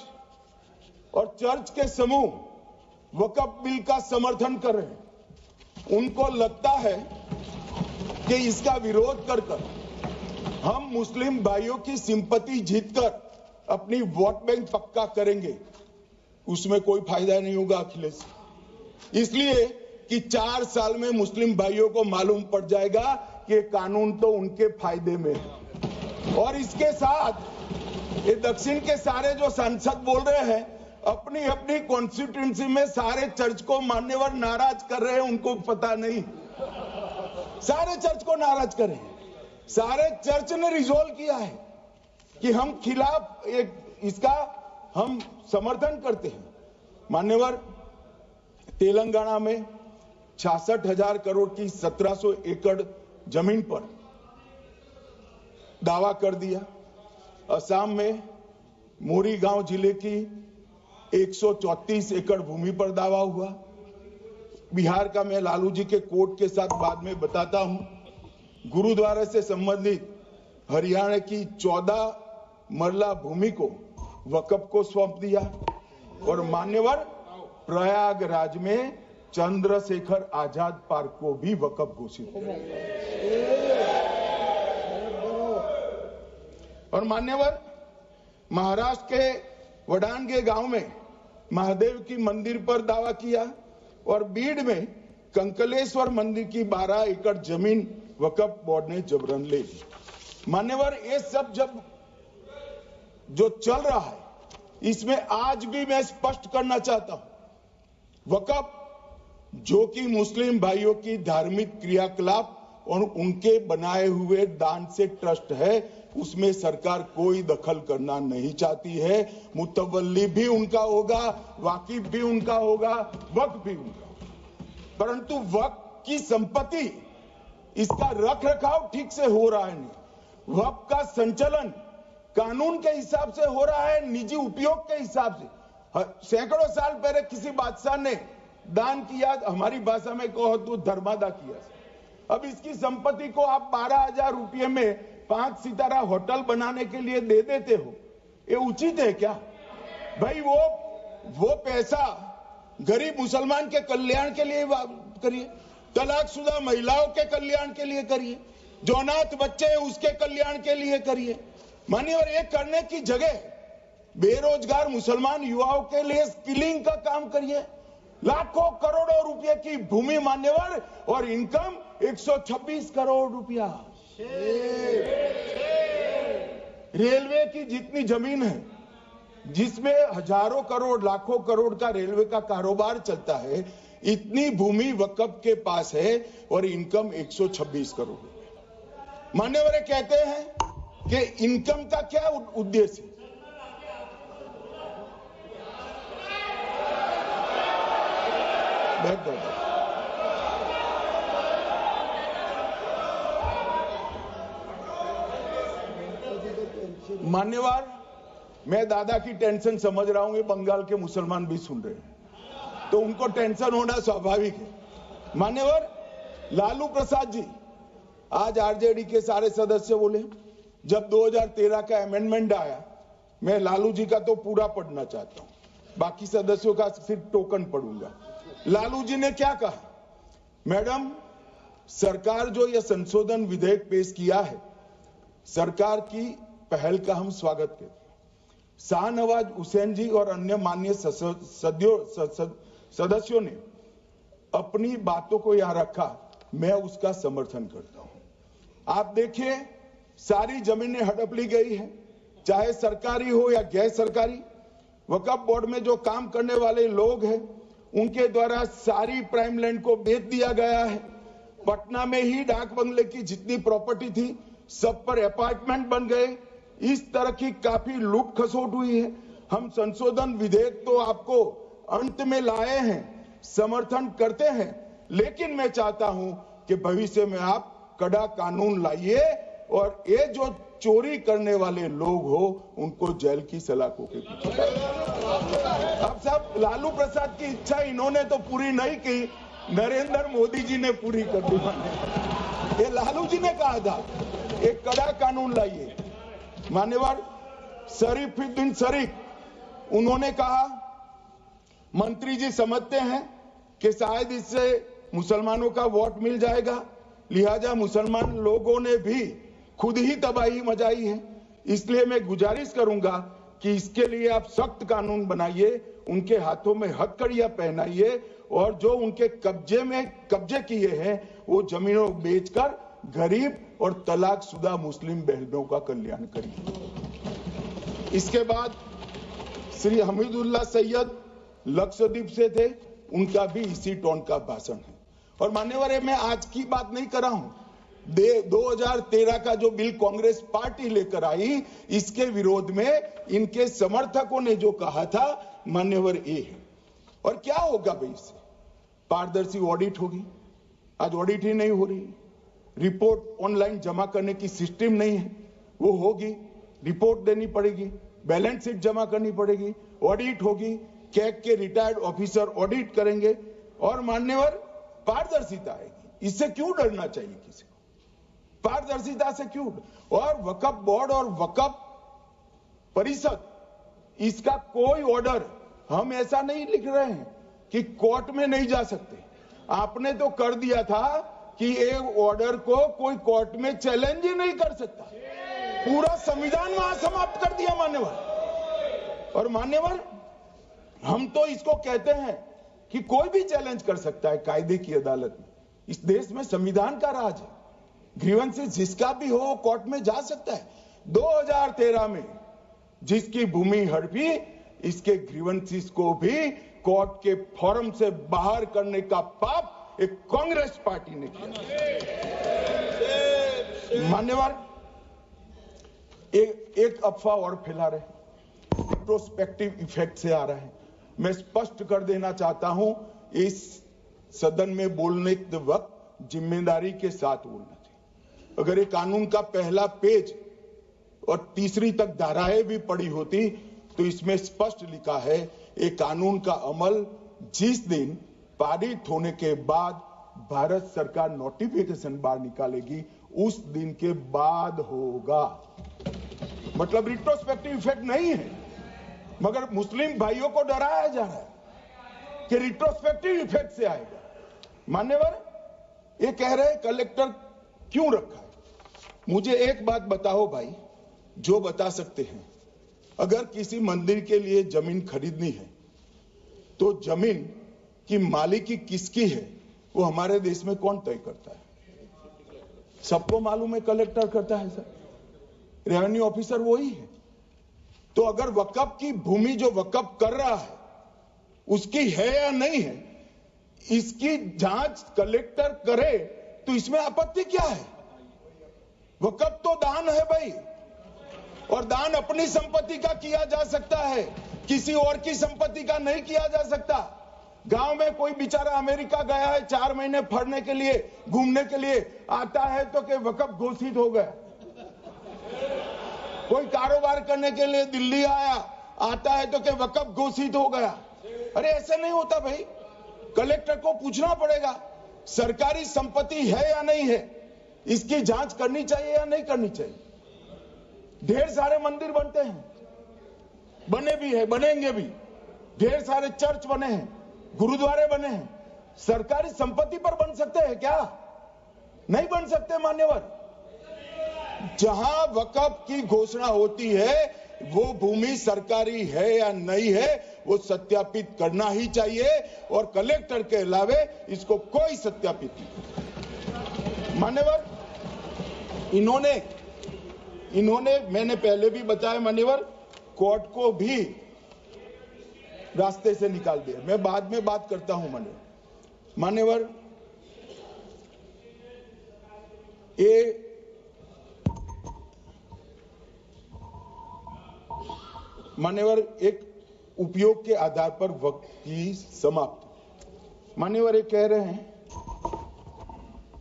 और चर्च के समूह वक्फ बिल का समर्थन कर रहे हैं। उनको लगता है कि इसका विरोध कर हम मुस्लिम भाइयों की सिंपैथी जीतकर अपनी वोट बैंक पक्का करेंगे, उसमें कोई फायदा नहीं होगा अखिलेश। इसलिए कि 4 साल में मुस्लिम भाइयों को मालूम पड़ जाएगा कि कानून तो उनके फायदे में है। और इसके साथ ये दक्षिण के सारे जो सांसद बोल रहे हैं, अपनी अपनी कॉन्स्टिट्यूएंसी में सारे चर्च को मान्यवर नाराज कर रहे हैं, उनको पता नहीं, सारे चर्च को नाराज कर रहे हैं। सारे चर्च ने रिजोल्व किया है कि हम खिलाफ इसका हम समर्थन करते हैं। मान्यवर, तेलंगाना में 66,000 करोड़ की 1700 एकड़ जमीन पर दावा कर दिया। असम में मोरीगांव जिले की 134 एकड़ भूमि पर दावा हुआ। बिहार का मैं लालू जी के कोर्ट के साथ बाद में बताता हूं। गुरुद्वारे से संबंधित हरियाणा की 14 मरला भूमि को वक्फ को सौंप दिया। और मान्यवर, प्रयागराज में चंद्रशेखर आजाद पार्क को भी वक्फ घोषित किया। और मान्यवर, महाराष्ट्र के वडानगे गांव में महादेव की मंदिर पर दावा किया और बीड में कंकलेश्वर मंदिर की 12 एकड़ जमीन वक्फ बोर्ड ने जबरन ले ली। मान्यवर, ये सब जब जो चल रहा है, इसमें आज भी मैं स्पष्ट करना चाहता हूं, वक्फ जो कि मुस्लिम भाइयों की धार्मिक क्रियाकलाप और उनके बनाए हुए दान से ट्रस्ट है, उसमें सरकार कोई दखल करना नहीं चाहती है। मुतवल्ली भी उनका होगा, वाकिफ भी उनका होगा, वक्फ भी उनका होगा। परंतु वक्फ की संपत्ति, इसका रख रखाव ठीक से हो रहा है नहीं। वक्फ का संचालन कानून के हिसाब से हो रहा है, निजी उपयोग के हिसाब से। सैकड़ों साल पहले किसी बादशाह ने दान किया, हमारी भाषा में कहो तो धर्मादा किया। अब इसकी संपत्ति को आप 12,000 रुपये में 5 सितारा होटल बनाने के लिए दे देते हो, ये उचित है क्या? भाई वो पैसा गरीब मुसलमान के कल्याण के लिए करिए, तलाकशुदा महिलाओं के कल्याण के लिए करिए, जो अनाथ बच्चे हैं उसके कल्याण के लिए करिए। मानिए, और ये करने की जगह बेरोजगार मुसलमान युवाओं के लिए स्किलिंग का काम करिए। लाखों करोड़ों रुपए की भूमि मान्यवर और इनकम 126 करोड़ रुपया। रेलवे की जितनी जमीन है, जिसमें हजारों करोड़ लाखों करोड़ का रेलवे का कारोबार चलता है, इतनी भूमि वक्फ के पास है और इनकम 126 करोड़। मान्यवर कहते हैं कि इनकम का क्या उद्देश्य है? मान्यवर, मैं दादा की टेंशन समझ रहा हूं, ये बंगाल के मुसलमान भी सुन रहे हैं, तो उनको टेंशन होना स्वाभाविक है। मान्यवर, लालू प्रसाद जी, आज आरजेडी के सारे सदस्य बोले, जब 2013 का अमेंडमेंट आया, मैं लालू जी का तो पूरा पढ़ना चाहता हूं, बाकी सदस्यों का सिर्फ टोकन पढ़ूंगा। लालू जी ने क्या कहा? मैडम, सरकार जो यह संशोधन विधेयक पेश किया है, सरकार की पहल का हम स्वागत करते हैं। शाहनवाज हुसैन जी और अन्य माननीय सदस्यों ने अपनी बातों को यहां रखा, मैं उसका समर्थन करता हूं। आप देखिए, सारी जमीनें हड़प ली गई है, चाहे सरकारी हो या गैर सरकारी। वक्फ बोर्ड में जो काम करने वाले लोग हैं, उनके द्वारा सारी प्राइम लैंड को बेच दिया गया है। पटना में ही डाक बंगले की जितनी प्रॉपर्टी थी, सब पर अपार्टमेंट बन गए। इस तरह की काफी लूट खसोट हुई है। हम संशोधन विधेयक तो आपको अंत में लाए हैं, समर्थन करते हैं, लेकिन मैं चाहता हूं कि भविष्य में आप कड़ा कानून लाइए और ये जो चोरी करने वाले लोग हो, उनको जेल की सलाखों के पीछे। अब साहब, लालू प्रसाद की इच्छा इन्होंने तो पूरी नहीं की, नरेंद्र मोदी जी ने पूरी कर दी। ये लालू जी ने कहा था, एक कड़ा कानून लाइए। मान्यवर शरीफुद्दीन शरीफ, उन्होंने कहा, मंत्री जी समझते हैं कि शायद इससे मुसलमानों का वोट मिल जाएगा, लिहाजा मुसलमान लोगों ने भी खुद ही तबाही मचाई है, इसलिए मैं गुजारिश करूंगा कि इसके लिए आप सख्त कानून बनाइए, उनके हाथों में हथकड़ियां पहनाइए और जो उनके कब्जे किए हैं, वो जमीनों बेचकर गरीब और तलाकशुदा मुस्लिम बहनों का कल्याण करिए। इसके बाद श्री हमीदुल्लाह सैयद लक्षद्वीप से थे, उनका भी इसी टोन का भाषण है। और मान्यवर, मैं आज की बात नहीं कर रहा हूं, 2013 का जो बिल कांग्रेस पार्टी लेकर आई, इसके विरोध में इनके समर्थकों ने जो कहा था, मान्यवर ये है। और क्या होगा भाई इससे? पारदर्शी ऑडिट होगी। आज ऑडिट ही नहीं हो रही, रिपोर्ट ऑनलाइन जमा करने की सिस्टम नहीं है, वो होगी, रिपोर्ट देनी पड़ेगी, बैलेंस शीट जमा करनी पड़ेगी, ऑडिट होगी, कैग के रिटायर्ड ऑफिसर ऑडिट करेंगे और मान्यवर पारदर्शिता आएगी। इससे क्यों डरना चाहिए किसी को? पारदर्शिता से क्यों? और वक्फ बोर्ड और वक्फ परिषद, इसका कोई ऑर्डर हम ऐसा नहीं लिख रहे हैं कि कोर्ट में नहीं जा सकते। आपने तो कर दिया था कि एक ऑर्डर को कोई कोर्ट में चैलेंज ही नहीं कर सकता। पूरा संविधान वहां समाप्त कर दिया मान्यवर। और मान्यवर, हम तो इसको कहते हैं कि कोई भी चैलेंज कर सकता है कायदे की अदालत में। इस देश में संविधान का राज है, ग्रीवेंसेस जिसका भी हो कोर्ट में जा सकता है। 2013 में जिसकी भूमि हड़पी, इसके ग्रीवेंसेस को भी कोर्ट के फोरम से बाहर करने का पाप एक कांग्रेस पार्टी ने किया। मान्यवर, एक अफवाह और फैला रहे, रिट्रोस्पेक्टिव इफेक्ट से आ रहा है। मैं स्पष्ट कर देना चाहता हूं, इस सदन में बोलने के वक्त जिम्मेदारी के साथ बोलना चाहिए। अगर ये कानून का पहला पेज और तीसरी तक धाराएं भी पड़ी होती तो इसमें स्पष्ट लिखा है, ये कानून का अमल जिस दिन पारित होने के बाद भारत सरकार नोटिफिकेशन बाहर निकालेगी, उस दिन के बाद होगा। मतलब रिट्रोस्पेक्टिव इफेक्ट नहीं है, मगर मुस्लिम भाइयों को डराया जा रहा है कि रिट्रोस्पेक्टिव इफेक्ट से आएगा। मान्यवर, ये कह रहे हैं कलेक्टर क्यों रखा है? मुझे एक बात बताओ भाई, जो बता सकते हैं। अगर किसी मंदिर के लिए जमीन खरीदनी है तो जमीन की मालिकी किसकी है, वो हमारे देश में कौन तय करता है? सबको मालूम है, कलेक्टर करता है सर, रेवेन्यू ऑफिसर वही है। तो अगर वक्फ की भूमि जो वक्फ कर रहा है उसकी है या नहीं है, इसकी जांच कलेक्टर करे तो इसमें आपत्ति क्या है? वक्फ तो दान है भाई, और दान अपनी संपत्ति का किया जा सकता है, किसी और की संपत्ति का नहीं किया जा सकता। गांव में कोई बेचारा अमेरिका गया है 4 महीने पढ़ने के लिए, घूमने के लिए, आता है तो कि वक्फ घोषित हो गया। कोई कारोबार करने के लिए दिल्ली आया, आता है तो कि वक्फ घोषित हो गया। अरे ऐसे नहीं होता भाई, कलेक्टर को पूछना पड़ेगा सरकारी संपत्ति है या नहीं है, इसकी जांच करनी चाहिए या नहीं करनी चाहिए। ढेर सारे मंदिर बनते हैं, बने भी है, बनेंगे भी, ढेर सारे चर्च बने हैं, गुरुद्वारे बने हैं, सरकारी संपत्ति पर बन सकते हैं क्या? नहीं बन सकते मान्यवर। जहां वक्फ की घोषणा होती है वो भूमि सरकारी है या नहीं है, वो सत्यापित करना ही चाहिए, और कलेक्टर के अलावे इसको कोई सत्यापित नहीं। मान्यवर, इन्होंने मैंने पहले भी बताया मान्यवर, कोर्ट को भी रास्ते से निकाल दिया। मैं बाद में बात करता हूं मान्यवर, ये मान्यवर एक उपयोग के आधार पर वक्त की समाप्ति। मान्यवर ये कह रहे हैं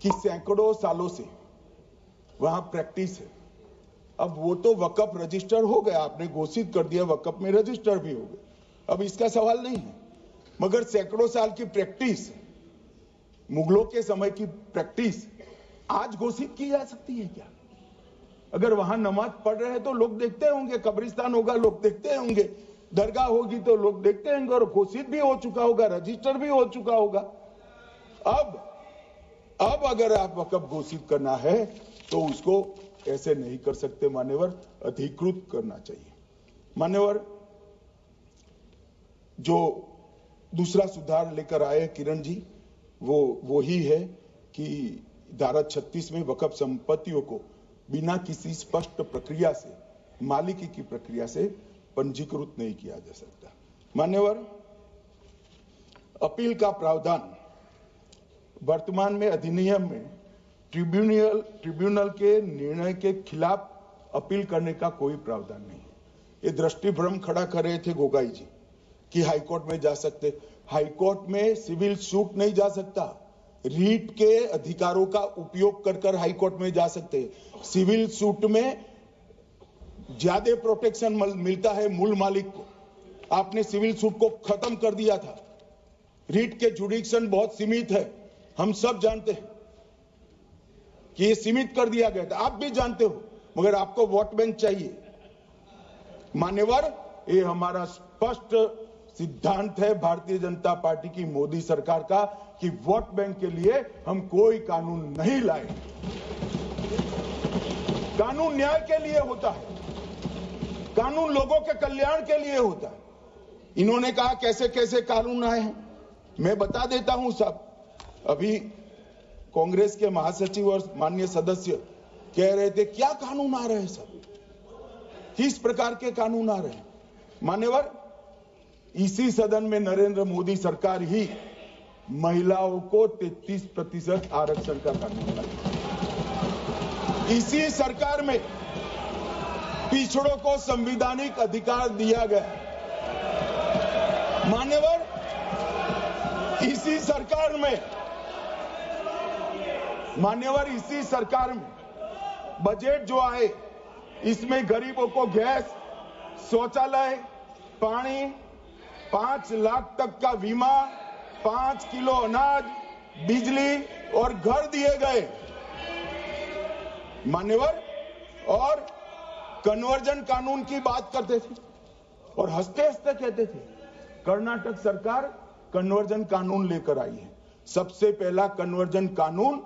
कि सैकड़ों सालों से वहां प्रैक्टिस है। अब वो तो वक्फ रजिस्टर हो गया, आपने घोषित कर दिया, वक्फ में रजिस्टर भी हो गए, अब इसका सवाल नहीं है। मगर सैकड़ों साल की प्रैक्टिस, मुगलों के समय की प्रैक्टिस आज घोषित की जा सकती है क्या? अगर वहां नमाज पढ़ रहे हैं तो लोग देखते होंगे, कब्रिस्तान होगा लोग देखते होंगे, दरगाह होगी तो लोग देखते होंगे, और घोषित भी हो चुका होगा, रजिस्टर भी हो चुका होगा। अब अगर आप वक्फ घोषित करना है तो उसको ऐसे नहीं कर सकते मान्यवर, अधिकृत करना चाहिए। मान्यवर, जो दूसरा सुधार लेकर आए किरण जी, वो ही है कि धारा 36 में वक्फ संपत्तियों को बिना किसी स्पष्ट प्रक्रिया से, मालिकी की प्रक्रिया से पंजीकृत नहीं किया जा सकता। मान्यवर, अपील का प्रावधान वर्तमान में अधिनियम में ट्रिब्यूनल के निर्णय के खिलाफ अपील करने का कोई प्रावधान नहीं है। ये दृष्टिभ्रम खड़ा कर रहे थे गोगाई जी कि हाईकोर्ट में जा सकते। हाईकोर्ट में सिविल सूट नहीं जा सकता, रीट के अधिकारों का उपयोग कर हाईकोर्ट में जा सकते। सिविल सूट में ज्यादा प्रोटेक्शन मिलता है मूल मालिक को। आपने सिविल सूट को खत्म कर दिया था। रीट के जुडिक्शन बहुत सीमित है, हम सब जानते हैं कि ये सीमित कर दिया गया था, आप भी जानते हो, मगर आपको वोट बैंक चाहिए। मान्यवर, ये हमारा स्पष्ट सिद्धांत है भारतीय जनता पार्टी की, मोदी सरकार का, कि वोट बैंक के लिए हम कोई कानून नहीं लाए। कानून न्याय के लिए होता है, कानून लोगों के कल्याण के लिए होता है। इन्होंने कहा कैसे कैसे कानून आए हैं, मैं बता देता हूं सब। अभी कांग्रेस के महासचिव और माननीय सदस्य कह रहे थे क्या कानून आ रहे हैं, सब किस प्रकार के कानून आ रहे हैं। मान्यवर, इसी सदन में नरेंद्र मोदी सरकार ही महिलाओं को 33% आरक्षण का कानून लाया। इसी सरकार में पिछड़ों को संवैधानिक अधिकार दिया गया। मान्यवर, इसी सरकार में बजट जो आए, इसमें गरीबों को गैस, शौचालय, पानी, 5 लाख तक का बीमा, 5 किलो अनाज, बिजली और घर दिए गए। मान्यवर, और कन्वर्जन कानून की बात करते थे और हंसते हंसते कहते थे कर्नाटक सरकार कन्वर्जन कानून लेकर आई है। सबसे पहला कन्वर्जन कानून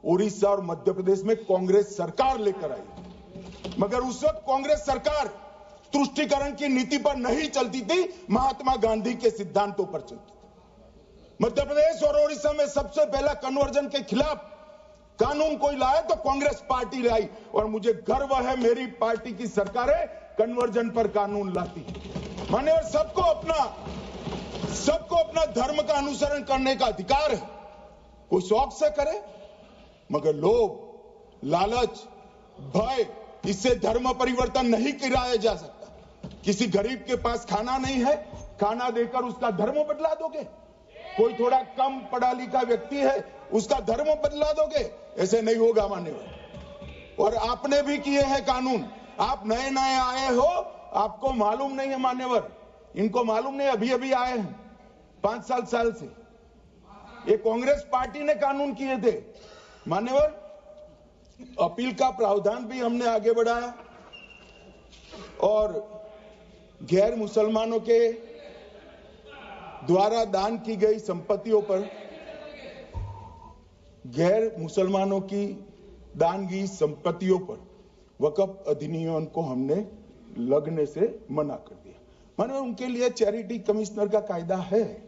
उड़ीसा और मध्य प्रदेश में कांग्रेस सरकार लेकर आई, मगर उस वक्त कांग्रेस सरकार तुष्टीकरण की नीति पर नहीं चलती थी, महात्मा गांधी के सिद्धांतों पर चलती थी। मध्य प्रदेश और उड़ीसा में सबसे पहला कन्वर्जन के खिलाफ कानून कोई लाया तो कांग्रेस पार्टी लाई, और मुझे गर्व है मेरी पार्टी की सरकारें कन्वर्जन पर कानून लाती है। मान्यवर, सबको अपना धर्म का अनुसरण करने का अधिकार है, कोई शौक से करे, मगर लोभ, लालच, भय, इससे धर्म परिवर्तन नहीं कराया जा सकता। किसी गरीब के पास खाना नहीं है, खाना देकर उसका धर्म बदला दोगे? कोई थोड़ा कम पढ़ा लिखा व्यक्ति है, उसका धर्म बदला दोगे? ऐसे नहीं होगा मान्यवर। और आपने भी किए हैं कानून, आप नए नए आए हो, आपको मालूम नहीं है मान्यवर, इनको मालूम नहीं, अभी अभी आए हैं 5 साल से। ये कांग्रेस पार्टी ने कानून किए थे मान्यवर। अपील का प्रावधान भी हमने आगे बढ़ाया, और गैर मुसलमानों के द्वारा दान की गई संपत्तियों पर, गैर मुसलमानों की दान की संपत्तियों पर वक्फ अधिनियम को हमने लगने से मना कर दिया। माने उनके लिए चैरिटी कमिश्नर का कायदा है।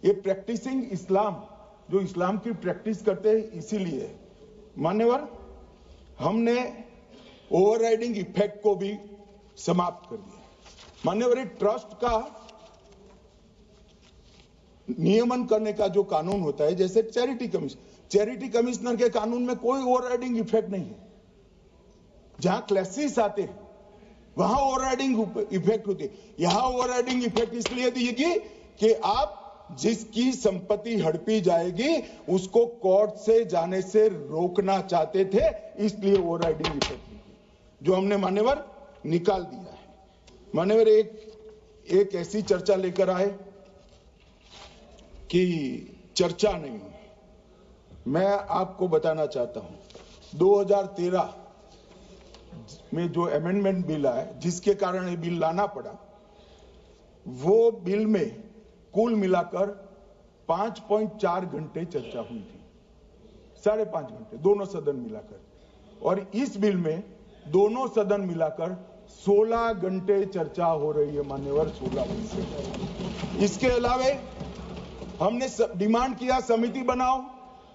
ये प्रैक्टिसिंग इस्लाम, जो इस्लाम की प्रैक्टिस करते हैं, इसीलिए मान्यवर हमने ओवरराइडिंग इफेक्ट को भी समाप्त कर दिया। मान्यवर, ट्रस्ट का नियमन करने का जो कानून होता है, जैसे चैरिटी कमिश्नर के कानून में कोई ओवरराइडिंग इफेक्ट नहीं है। जहां क्लासेस आते हैं वहां ओवरराइडिंग इफेक्ट होती है। यहां ओवरराइडिंग इफेक्ट इसलिए देगी कि आप जिसकी संपत्ति हड़पी जाएगी उसको कोर्ट से जाने से रोकना चाहते थे, इसलिए ओवरराइडिंग इफेक्ट जो हमने मान्यवर निकाल दिया है। मान्यवर, एक ऐसी चर्चा लेकर आए कि चर्चा नहीं, मैं आपको बताना चाहता हूं 2013 में जो अमेंडमेंट बिल आया, जिसके कारण ये बिल लाना पड़ा, वो बिल में कुल मिलाकर 5.4 घंटे चर्चा हुई थी, 5.5 घंटे दोनों सदन मिलाकर, और इस बिल में दोनों सदन मिलाकर 16 घंटे चर्चा हो रही है मान्यवर, 16 घंटे। इसके अलावा हमने डिमांड किया समिति बनाओ,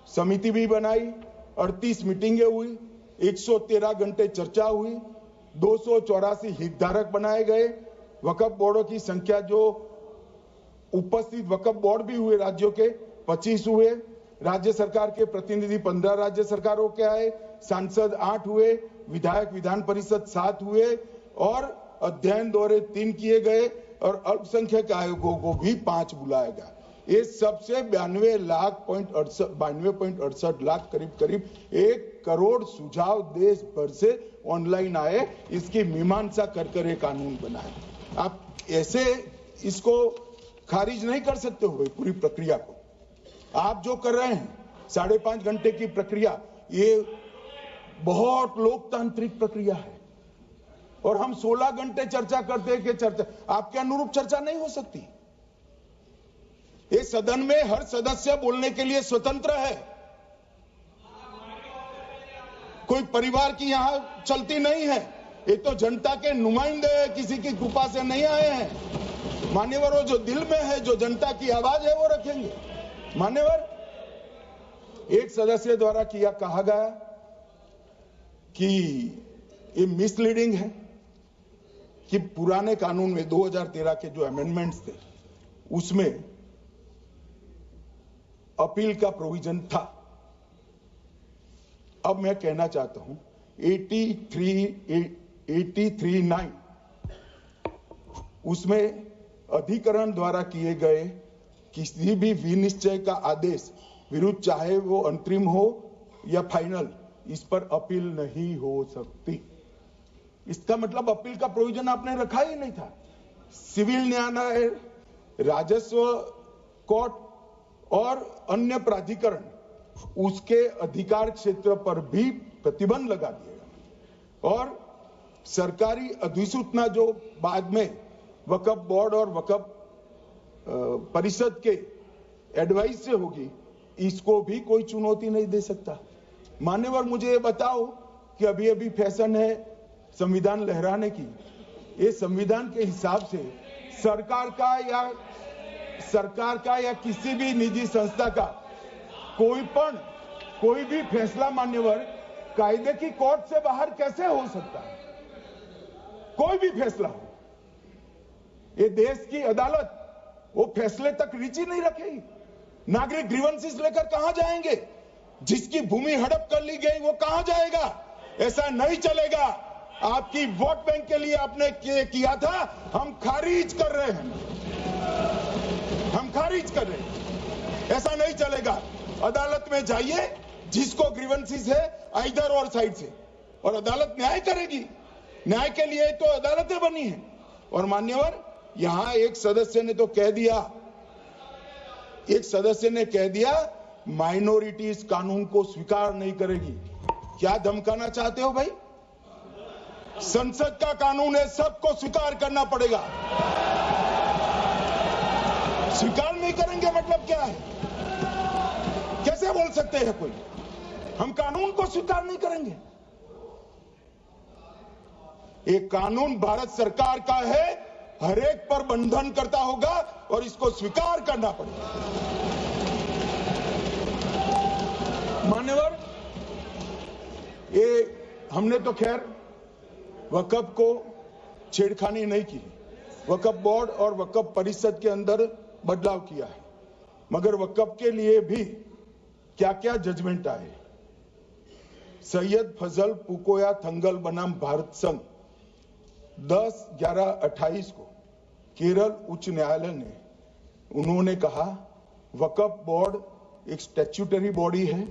समिति भी बनाई, 38 मीटिंगें हुई, 113 घंटे चर्चा हुई, 284 हितधारक बनाए गए, वक्फ बोर्डों की संख्या जो उपस्थित वक्फ बोर्ड भी हुए राज्यों के 25 हुए, राज्य सरकार के प्रतिनिधि 15 राज्य सरकारों के आए, सांसद 8 हुए, विधायक विधान परिषद 7 हुए और अध्ययन दौरे 3 किए गए और अल्पसंख्यक आयोगों को भी 5 बुलाया गया। ये सबसे 92.68 लाख करीब 1 करोड़ सुझाव देश भर से ऑनलाइन आए। इसकी मीमांसा कर ये कानून बना है। आप ऐसे इसको खारिज नहीं कर सकते हो भाई। पूरी प्रक्रिया को आप जो कर रहे हैं 5.5 घंटे की प्रक्रिया, ये बहुत लोकतांत्रिक प्रक्रिया है और हम 16 घंटे चर्चा करते हैं कि चर्चा आपके अनुरूप चर्चा नहीं हो सकती। इस सदन में हर सदस्य बोलने के लिए स्वतंत्र है। कोई परिवार की यहां चलती नहीं है। ये तो जनता के नुमाइंदे हैं, किसी की कृपा से नहीं आए हैं। मान्यवरों, जो दिल में है, जो जनता की आवाज है, वो रखेंगे। मान्यवर, एक सदस्य द्वारा कहा गया कि ये मिसलीडिंग है कि पुराने कानून में 2013 के जो अमेंडमेंट्स थे उसमें अपील का प्रोविजन था। अब मैं कहना चाहता हूं 83(9) उसमें अधिकरण द्वारा किए गए किसी भी विनिश्चय का आदेश विरुद्ध, चाहे वो अंतरिम हो या फाइनल, इस पर अपील नहीं हो सकती। इसका मतलब अपील का प्रोविजन आपने रखा ही नहीं था। सिविल न्यायालय, राजस्व कोर्ट और अन्य प्राधिकरण उसके अधिकार क्षेत्र पर भी प्रतिबंध लगा दिया और सरकारी अधिसूचना जो बाद में वक्फ बोर्ड और वक्फ परिषद के एडवाइस से होगी, इसको भी कोई चुनौती नहीं दे सकता। मान्यवर, मुझे ये बताओ कि अभी अभी फैशन है संविधान लहराने की। ये संविधान के हिसाब से सरकार का या किसी भी निजी संस्था का कोई भी फैसला मान्यवर कायदे की कोर्ट से बाहर कैसे हो सकता है? कोई भी फैसला हो, ये देश की अदालत वो फैसले तक रुचि नहीं रखेगी। नागरिक ग्रीवेंसेस लेकर कहां जाएंगे? जिसकी भूमि हड़प कर ली गई वो कहां जाएगा? ऐसा नहीं चलेगा। आपकी वोट बैंक के लिए आपने किया था, हम खारिज कर रहे हैं। ऐसा नहीं चलेगा। अदालत में जाइए, जिसको ग्रीवेंसेस है इधर और साइड से, और अदालत न्याय करेगी। न्याय के लिए तो अदालतें बनी है। और मान्यवर, यहां एक सदस्य ने कह दिया माइनॉरिटी इस कानून को स्वीकार नहीं करेगी। क्या धमकाना चाहते हो भाई? संसद का कानून है, सबको स्वीकार करना पड़ेगा। स्वीकार नहीं करेंगे मतलब क्या है? कैसे बोल सकते हैं कोई? हम कानून को स्वीकार नहीं करेंगे। एक कानून भारत सरकार का है, हर एक पर बंधन करता होगा और इसको स्वीकार करना पड़ेगा। मान्यवर, ये हमने तो खैर वक्फ को छेड़खानी नहीं की। वक्फ बोर्ड और वक्फ परिषद के अंदर बदलाव किया है, मगर वक्फ के लिए भी क्या क्या जजमेंट आए। सैयद फजल पुकोया थंगल बनाम भारत संघ 10/11/28 को केरल उच्च न्यायालय ने उन्होंने कहा वक्फ बोर्ड एक स्टैट्यूटरी बॉडी है,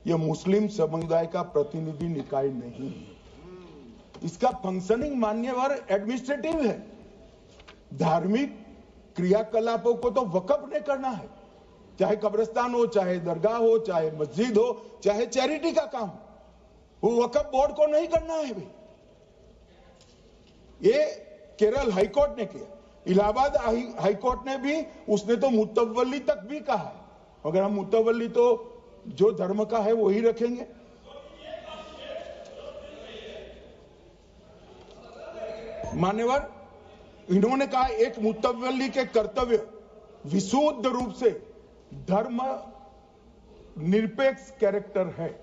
यह मुस्लिम समुदाय का प्रतिनिधि निकाय नहीं है। इसका फंक्शनिंग मान्यवर एडमिनिस्ट्रेटिव है। धार्मिक क्रियाकलापों को तो वक्फ ने करना है, चाहे कब्रिस्तान हो, चाहे दरगाह हो, चाहे मस्जिद हो, चाहे चैरिटी का काम हो, वो वक्फ बोर्ड को नहीं करना है भाई। ये केरल हाईकोर्ट ने किया। इलाहाबाद हाईकोर्ट ने भी, उसने तो मुतवल्ली तक भी कहा है, मगर हम मुतवल्ली तो जो धर्म का है वही रखेंगे। मान्यवर, इन्होंने कहा एक मुतवल्ली के कर्तव्य विशुद्ध रूप से धर्म निरपेक्ष कैरेक्टर है,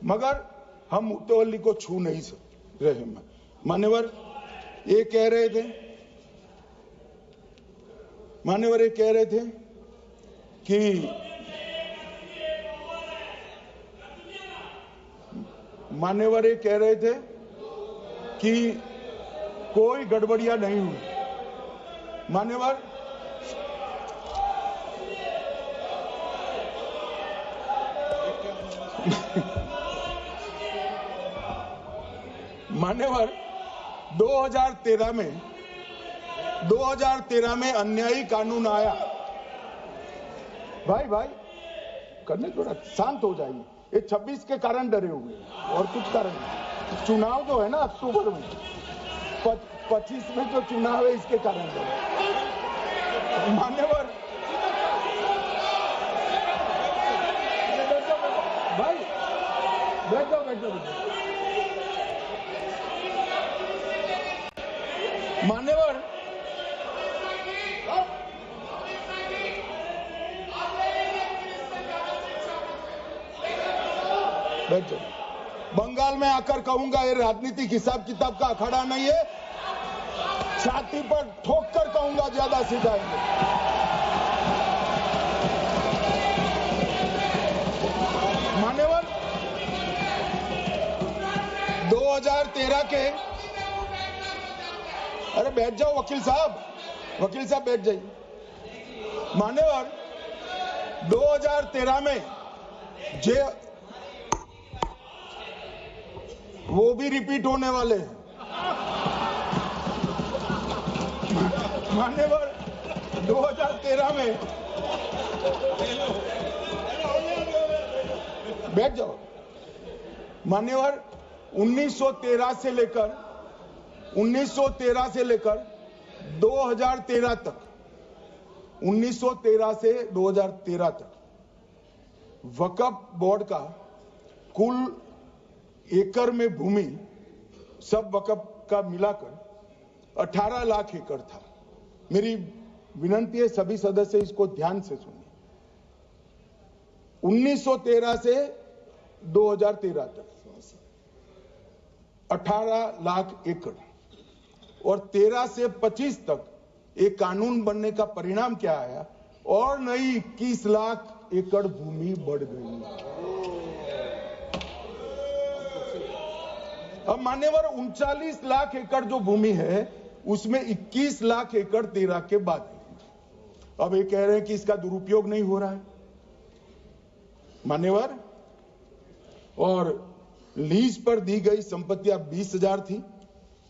मगर हम मुतवल्ली को छू नहीं रहे। मान्यवर ये कह रहे थे कि मान्यवर ये कह रहे थे कि कोई गड़बड़ियां नहीं हुई। मान्यवर मान्यवर 2013 में अन्यायी कानून आया। भाई करने थोड़ा शांत हो जाइए। ये 26 के कारण डरे हुए हैं और कुछ कारण नहीं। चुनाव जो है ना अक्टूबर में 25 में जो चुनाव है इसके कारण डरे। मान्यवर भाई बैठो मान्यवर बैठो। बंगाल में आकर कहूंगा ये राजनीतिक हिसाब किताब का अखाड़ा नहीं है। छाती पर ठोक कर कहूंगा ज्यादा सिखाएंगे। मान्यवर 2013 के अरे बैठ जाओ वकील साहब बैठ जाइए। मान्यवर 2013 में वो भी रिपीट होने वाले हैं। मान्यवर 2013 में बैठ जाओ। मान्यवर 1913 से लेकर 2013 तक 1913 से 2013 तक वक्फ बोर्ड का कुल एकड़ में भूमि सब वक्फ का मिलाकर 18 लाख एकड़ था। मेरी विनंती है सभी सदस्य इसको ध्यान से सुनिए। 1913 से 2013 तक 18 लाख एकड़ और 13 से 25 तक एक कानून बनने का परिणाम क्या आया और नई 21 लाख एकड़ भूमि बढ़ गई। अब मान्यवर 39 लाख एकड़ जो भूमि है उसमें 21 लाख एकड़ 13 के बाद। अब ये कह रहे हैं कि इसका दुरुपयोग नहीं हो रहा है। मान्यवर और लीज पर दी गई संपत्तियां 20,000 थी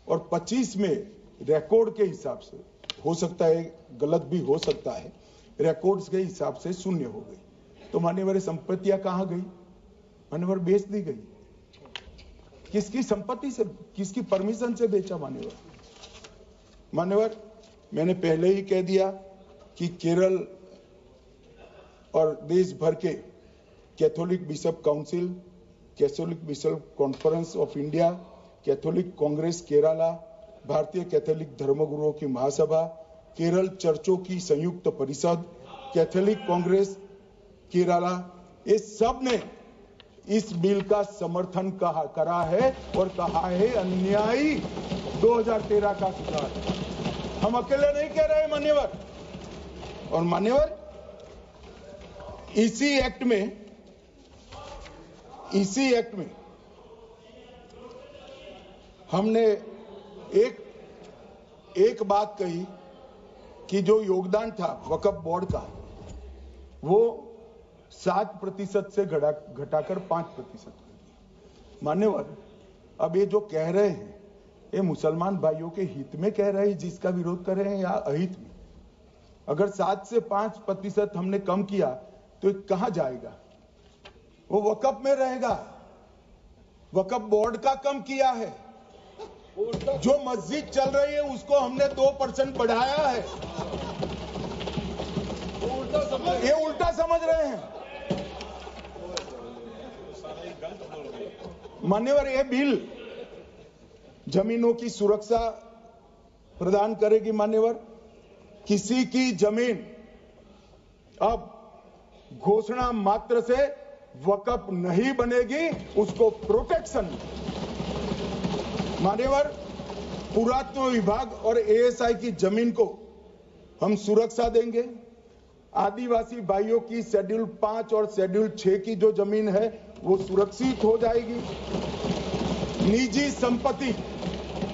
और 25 में रिकॉर्ड के हिसाब से, हो सकता है गलत भी हो सकता है, रिकॉर्ड्स के हिसाब से शून्य हो गई। तो मान्यवर संपत्तियां कहां गई? मान्यवर बेच दी गई। किसकी संपत्ति से, किसकी परमिशन से बेचा? मान्यवर मैंने पहले ही कह दिया कि केरल और देश भर के Catholic bishop council, Catholic bishop conference of India, Catholic Congress Kerala, भारतीय कैथोलिक धर्मगुरुओं की महासभा, केरल चर्चों की संयुक्त परिषद, कैथोलिक कांग्रेस केरला, ये सब ने इस बिल का समर्थन करा है और कहा है अन्यायी 2013 का सुधार। हम अकेले नहीं कह रहे मान्यवर। और मान्यवर इसी एक्ट में हमने एक बात कही कि जो योगदान था वक्फ बोर्ड का वो 7% से घटाकर 5% कर दिया। मान्यवर अब ये जो कह रहे हैं ये मुसलमान भाइयों के हित में कह रहे हैं जिसका विरोध कर रहे हैं या अहित में? अगर 7 से 5% हमने कम किया तो ये कहां जाएगा? वो वक्फ में रहेगा। वक्फ बोर्ड का कम किया है। जो मस्जिद चल रही है उसको हमने 2% बढ़ाया है। ये उल्टा समझ रहे हैं। मान्यवर ये बिल जमीनों की सुरक्षा प्रदान करेगी। मान्यवर किसी की जमीन अब घोषणा मात्र से वक्फ नहीं बनेगी, उसको प्रोटेक्शन। मान्यवर पुरातत्व विभाग और एएसआई की जमीन को हम सुरक्षा देंगे। आदिवासी भाइयों की शेड्यूल 5 और शेड्यूल 6 की जो जमीन है वो सुरक्षित हो जाएगी। निजी संपत्ति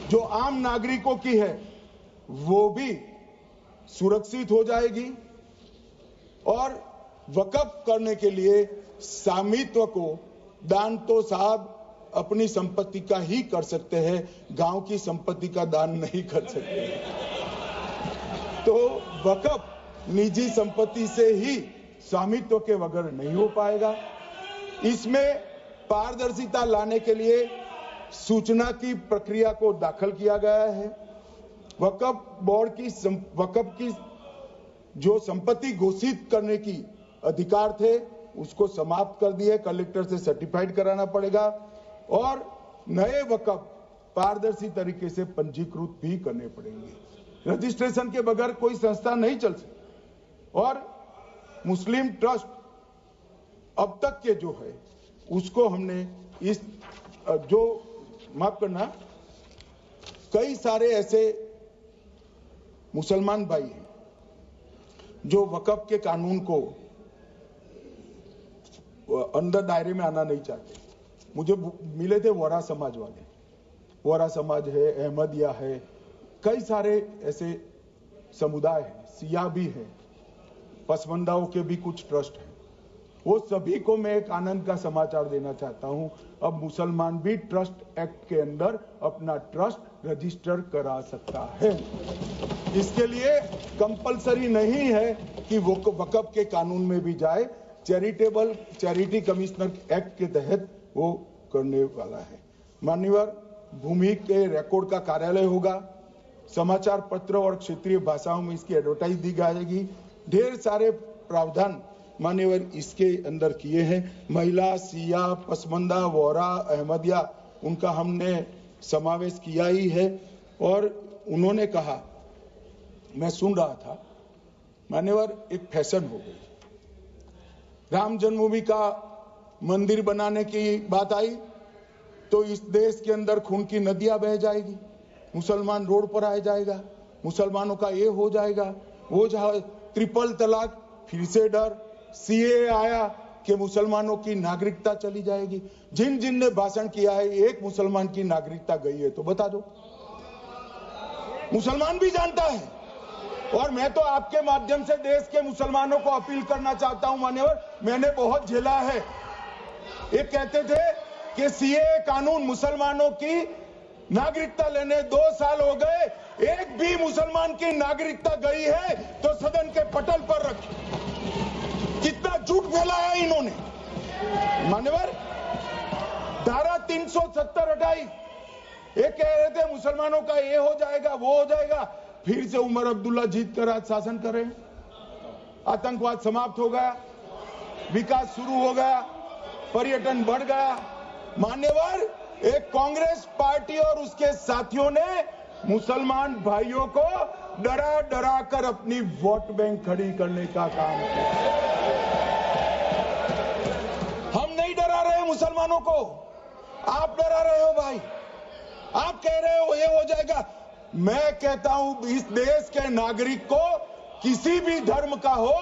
जो आम नागरिकों की है वो भी सुरक्षित हो जाएगी और वक्फ करने के लिए स्वामित्व को दान तो साहब अपनी संपत्ति का ही कर सकते हैं, गांव की संपत्ति का दान नहीं कर सकते। तो वक्फ निजी संपत्ति से ही स्वामित्व के बगैर नहीं हो पाएगा। इसमें पारदर्शिता लाने के लिए सूचना की प्रक्रिया को दाखिल किया गया है। वक्फ बोर्ड की वक्फ की जो संपत्ति घोषित करने की अधिकार थे उसको समाप्त कर दिए, कलेक्टर से सर्टिफाइड कराना पड़ेगा और नए वक्फ पारदर्शी तरीके से पंजीकृत भी करने पड़ेंगे। रजिस्ट्रेशन के बगैर कोई संस्था नहीं चल सकती। और मुस्लिम ट्रस्ट अब तक के जो है उसको हमने इस जो माफ करना कई सारे ऐसे मुसलमान भाई हैं जो वक्फ के कानून को अंदर दायरे में आना नहीं चाहते। मुझे मिले थे वोरा समाज वाले, वोरा समाज है, अहमदिया है, कई सारे ऐसे समुदाय हैं, सिया भी है, पसमंदाओं के भी कुछ ट्रस्ट हैं। वो सभी को मैं एक आनंद का समाचार देना चाहता हूं, अब मुसलमान भी ट्रस्ट एक्ट के अंदर अपना ट्रस्ट रजिस्टर करा सकता है। इसके लिए कंपलसरी नहीं है कि वो वक्फ के कानून में भी जाए, चैरिटी कमिश्नर एक्ट के तहत वो करने वाला है। मान्यवर, भूमि के रिकॉर्ड का कार्यालय होगा, समाचार पत्र और क्षेत्रीय भाषाओं में इसकी एडवर्टाइज दी जाएगी। ढेर सारे प्रावधान मान्यवर इसके अंदर किए हैं। महिला, सिया, पसमंदा, वोरा, अहमदिया उनका हमने समावेश किया ही है। और उन्होंने कहा, मैं सुन रहा था मान्यवर, एक फैशन हो गई, राम जन्मभूमि का मंदिर बनाने की बात आई तो इस देश के अंदर खून की नदियां बह जाएगी, मुसलमान रोड पर आ जाएगा, मुसलमानों का ये हो जाएगा, वो जहां ट्रिपल तलाक, फिर से डर, सीए आया कि मुसलमानों की नागरिकता चली जाएगी। जिन जिन ने भाषण किया है, एक मुसलमान की नागरिकता गई है तो बता दो। मुसलमान भी जानता है। और मैं तो आपके माध्यम से देश के मुसलमानों को अपील करना चाहता हूं मान्यवर, मैंने बहुत झेला है। ये कहते थे कि सीए कानून मुसलमानों की नागरिकता लेने 2 साल हो गए, एक भी मुसलमान की नागरिकता गई है तो सदन के पटल पर रखी। कितना झूठ फैलाया इन्होंने। मान्यवर, धारा 370 हटाई, ये कह रहे थे मुसलमानों का ये हो जाएगा, वो हो जाएगा, फिर से उमर अब्दुल्ला जीत कर आज शासन करे। आतंकवाद समाप्त हो गया, विकास शुरू हो गया, पर्यटन बढ़ गया। मान्यवर, एक कांग्रेस पार्टी और उसके साथियों ने मुसलमान भाइयों को डरा डरा कर अपनी वोट बैंक खड़ी करने का काम किया। हम नहीं डरा रहे मुसलमानों को, आप डरा रहे हो भाई। आप कह रहे हो ये हो जाएगा। मैं कहता हूं इस देश के नागरिक को किसी भी धर्म का हो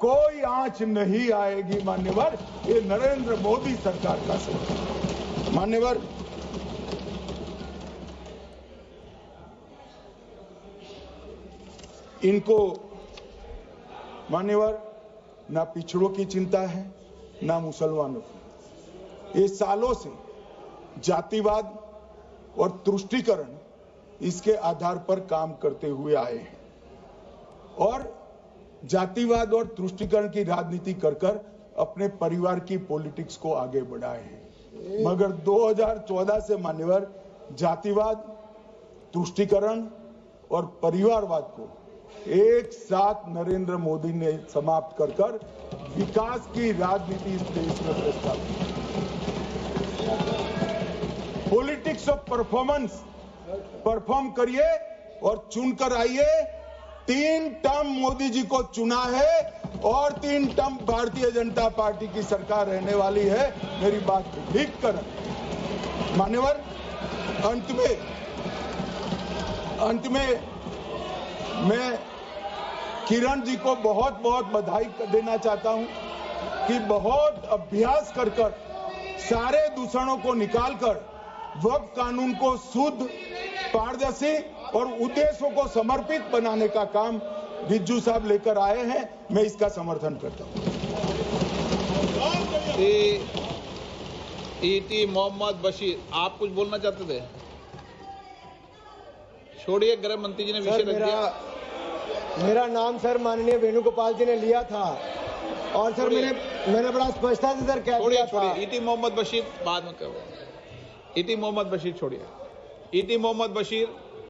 कोई आंच नहीं आएगी। मान्यवर, ये नरेंद्र मोदी सरकार का सवाल। मान्यवर, इनको मान्यवर ना पिछड़ों की चिंता है ना मुसलमानों की। ये सालों से जातिवाद और तुष्टीकरण इसके आधार पर काम करते हुए आए हैं और जातिवाद और तुष्टीकरण की राजनीति कर कर अपने परिवार की पॉलिटिक्स को आगे बढ़ाए हैं। मगर 2014 से मान्यवर जातिवाद, तुष्टीकरण और परिवारवाद को एक साथ नरेंद्र मोदी ने समाप्त कर कर विकास की राजनीति इस देश में प्रस्तावित की। पॉलिटिक्स ऑफ परफॉर्मेंस, परफॉर्म करिए और चुनकर आइए। 3 टर्म मोदी जी को चुना है और 3 टर्म भारतीय जनता पार्टी की सरकार रहने वाली है। मेरी बात लिख कर मान्यवर, अंत में मैं किरण जी को बहुत बहुत बधाई देना चाहता हूं कि बहुत अभ्यास कर कर सारे दूषणों को निकालकर वक्फ कानून को शुद्ध, पारदर्शी और उद्देश्यों को समर्पित बनाने का काम रिज्जू साहब लेकर आए हैं। मैं इसका समर्थन करता हूं। ईटी मोहम्मद बशीर, आप कुछ बोलना चाहते थे? छोड़िए, गृह मंत्री जी ने विषय रख दिया। मेरा नाम सर माननीय वेणुगोपाल जी ने लिया था और सर मैंने बड़ा स्पष्टता से सर कह दिया था। ईटी मोहम्मद बशीर बाद में करो। ईटी मोहम्मद बशीर छोड़िए। ईटी मोहम्मद बशीर